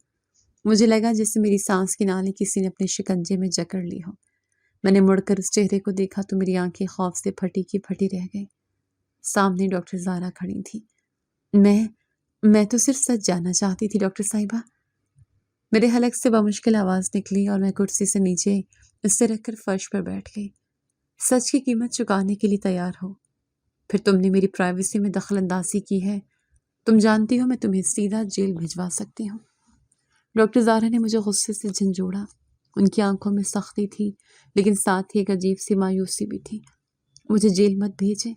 مجھے لگا جیسے میری سانس کی نالی کسی نے اپنے شکنجے میں جکڑ لی ہو۔ میں نے مڑ کر اس چہرے کو دیکھا تو میری آنکھیں خوف سے پھٹی کی پھٹی رہ گئی۔ سامنے ڈاکٹر زارا کھڑی تھی۔ میں تو صرف سچ جاننا چاہتی تھی ڈاکٹر صاحبہ۔ میرے حلق سے بمشکل آواز نکلی اور میں کرسی سے نیچے اسے رکھ کر فرش پر بیٹھ گئی۔ سچ کی قیمت چکانے کے لیے تیار ہو؟ پھر تم نے میری پرائیویسی میں دخل اندازی کی ہے۔ تم جانتی ہو میں تمہیں سیدھا جیل بھجوا سکتی ہوں۔ ڈاکٹر زارا نے مجھے غصے سے جھنجھوڑا۔ ان کی آنکھوں میں سختی تھی، لیکن ساتھ ہی ایک عجیب سی مایوسی بھی تھی۔ مجھے جیل مت بھیجے،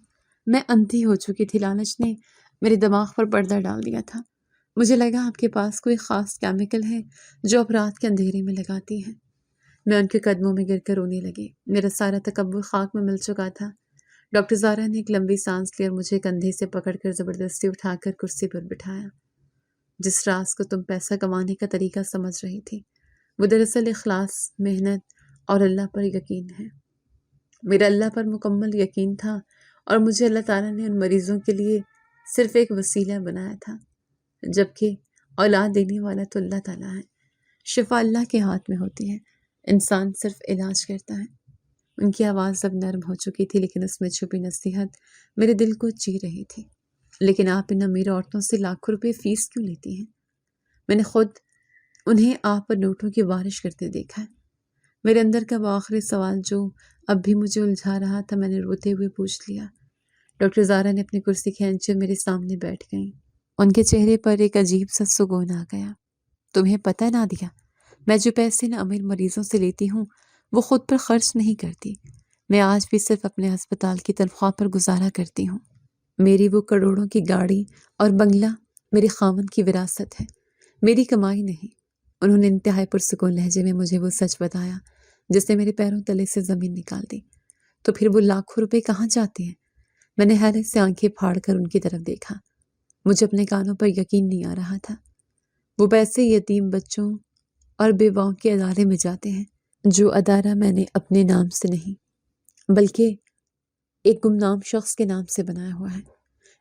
میں اندھی ہو چکی تھی۔ لالچ نے میرے دماغ پر پردہ ڈال دیا تھا۔ مجھے لگا آپ کے پاس کوئی خاص کیمیکل ہے جو آپ رات کے اندھیرے میں لگاتی ہیں۔ میں ان کے قدموں میں گر کر رونے لگی۔ میرا سارا تکبر خاک میں مل چکا تھا۔ ڈاکٹر زارا نے ایک لمبی سانس لی اور مجھے کندھے سے پکڑ کر زبردستی اٹھا کر کرسی پر بٹھایا۔ جس راز کو تم پیسہ کمانے کا طریقہ سمجھ رہی تھی، وہ دراصل اخلاص، محنت اور اللہ پر یقین ہے۔ میرا اللہ پر مکمل یقین تھا اور مجھے اللہ تعالیٰ نے ان مریضوں کے لیے صرف ایک وسیلہ بنایا تھا، جبکہ اولاد دینے والا تو اللہ تعالیٰ ہے۔ شفا اللہ کے ہاتھ میں ہوتی ہے، انسان صرف علاج کرتا ہے۔ ان کی آواز اب نرم ہو چکی تھی، لیکن اس میں چھپی نصیحت میرے دل کو چیر رہی تھی۔ لیکن آپ ان امیر عورتوں سے لاکھوں روپے فیس کیوں لیتی ہیں؟ میں نے خود انہیں آپ پر نوٹوں کی بارش کرتے دیکھا ہے۔ میرے اندر کا وہ آخری سوال جو اب بھی مجھے الجھا رہا تھا، میں نے روتے ہوئے پوچھ لیا۔ ڈاکٹر زارا نے اپنی کرسی کھینچ کر میرے سامنے بیٹھ گئیں۔ ان کے چہرے پر ایک عجیب سا سکون آ گیا۔ تمہیں پتہ نادیہ، میں جو پیسے نہ امیر مریضوں سے لیتی ہوں وہ خود پر خرچ نہیں کرتی۔ میں آج بھی صرف اپنے ہسپتال کی تنخواہ پر گزارا کرتی ہوں۔ میری وہ کروڑوں کی گاڑی اور بنگلہ میری خاوند کی وراثت ہے، میری کمائی نہیں۔ انہوں نے انتہائی پرسکون لہجے میں مجھے وہ سچ بتایا جس نے میرے پیروں تلے سے زمین نکال دی۔ تو پھر وہ لاکھوں روپے کہاں جاتے ہیں؟ میں نے حیرت سے آنکھیں پھاڑ کر ان کی طرف دیکھا۔ مجھے اپنے کانوں پر یقین نہیں آ رہا تھا۔ وہ پیسے یتیم بچوں اور بیواؤں کے ادارے میں جاتے ہیں، جو ادارہ میں نے اپنے نام سے نہیں بلکہ ایک گمنام شخص کے نام سے بنایا ہوا ہے۔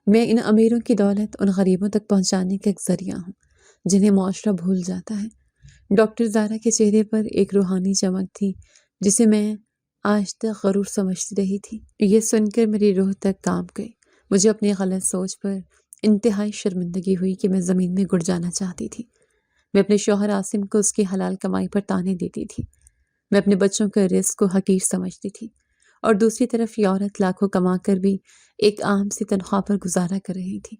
میں ان امیروں کی دولت ان غریبوں تک پہنچانے کا ایک ذریعہ ہوں جنہیں معاشرہ بھول جاتا ہے۔ ڈاکٹر زارا کے چہرے پر ایک روحانی چمک تھی جسے میں آج تک غرور سمجھتی رہی تھی۔ یہ سن کر میری روح تک کانپ گئی۔ مجھے اپنی غلط سوچ پر انتہائی شرمندگی ہوئی کہ میں زمین میں گڑ جانا چاہتی تھی۔ میں اپنے شوہر عاصم کو اس کی حلال کمائی پر تانے دیتی تھی۔ میں اپنے بچوں کے رزق کو حقیر سمجھتی تھی، اور دوسری طرف یہ عورت لاکھوں کما کر بھی ایک عام سی تنخواہ پر گزارا کر رہی تھی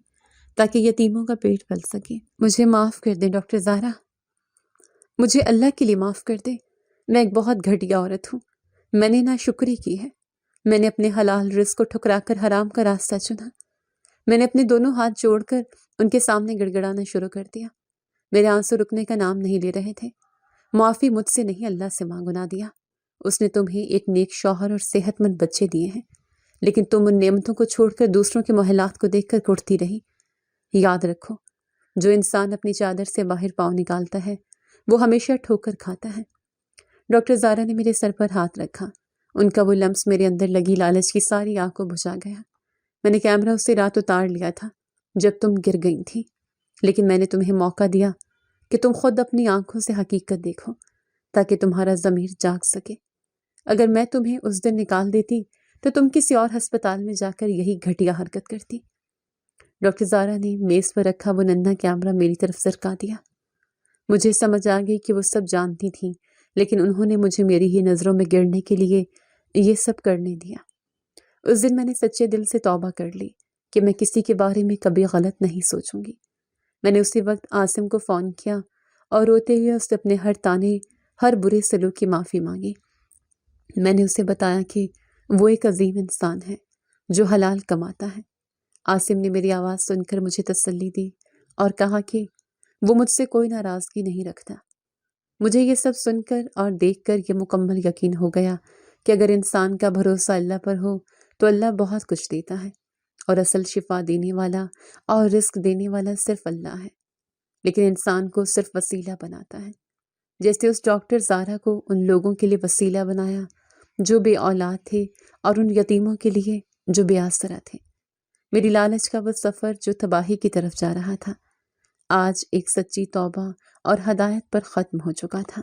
تاکہ یتیموں کا پیٹ پل سکے۔ مجھے معاف کر دیں ڈاکٹر زارا، مجھے اللہ کے لیے معاف کر دیں۔ میں ایک بہت گھٹیا عورت ہوں۔ میں نے ناشکری کی ہے۔ میں نے اپنے حلال رزق کو ٹھکرا کر حرام کا راستہ چنا۔ میں نے اپنے دونوں ہاتھ جوڑ کر ان کے سامنے گڑ گڑانا شروع کر دیا۔ میرے آنسو رکنے کا نام نہیں لے رہے تھے۔ معافی مجھ سے نہیں، اللہ سے مانگو نادیہ۔ اس نے تمہیں ایک نیک شوہر اور صحت مند بچے دیے ہیں، لیکن تم ان نعمتوں کو چھوڑ کر دوسروں کے محلات کو دیکھ کر کڑتی رہی۔ یاد رکھو، جو انسان اپنی چادر سے باہر پاؤں نکالتا ہے وہ ہمیشہ ٹھوکر کھاتا ہے۔ ڈاکٹر زارا نے میرے سر پر ہاتھ رکھا۔ ان کا وہ لمس میرے اندر لگی لالچ کی ساری آگ کو بجھا گیا۔ میں نے کیمرہ اس سے رات اتار لیا تھا جب تم گر گئی تھی، لیکن میں نے تمہیں موقع دیا کہ تم خود اپنی آنکھوں سے حقیقت دیکھو تاکہ تمہارا ضمیر جاگ سکے۔ اگر میں تمہیں اس دن نکال دیتی تو تم کسی اور ہسپتال میں جا کر یہی گھٹیا حرکت کرتی۔ ڈاکٹر زارا نے میز پر رکھا وہ ننھا کیمرہ میری طرف سرکا دیا۔ مجھے سمجھ آ گئی کہ وہ سب جانتی تھیں، لیکن انہوں نے مجھے میری ہی نظروں میں گرنے کے لیے یہ سب کرنے دیا۔ اس دن میں نے سچے دل سے توبہ کر لی کہ میں کسی کے بارے میں کبھی غلط نہیں سوچوں گی۔ میں نے اسی وقت عاصم کو فون کیا اور روتے ہوئے اس سے اپنے ہر تانے، ہر برے سلوک کی معافی مانگی۔ میں نے اسے بتایا کہ وہ ایک عظیم انسان ہے جو حلال کماتا ہے۔ عاصم نے میری آواز سن کر مجھے تسلی دی اور کہا کہ وہ مجھ سے کوئی ناراضگی نہیں رکھتا۔ مجھے یہ سب سن کر اور دیکھ کر یہ مکمل یقین ہو گیا کہ اگر انسان کا بھروسہ اللہ پر ہو تو اللہ بہت کچھ دیتا ہے، اور اصل شفا دینے والا اور رزق دینے والا صرف اللہ ہے، لیکن انسان کو صرف وسیلہ بناتا ہے، جیسے اس ڈاکٹر زارا کو ان لوگوں کے لیے وسیلہ بنایا جو بے اولاد تھے اور ان یتیموں کے لیے جو بے آسرا تھے۔ میری لالچ کا وہ سفر جو تباہی کی طرف جا رہا تھا، آج ایک سچی توبہ اور ہدایت پر ختم ہو چکا تھا۔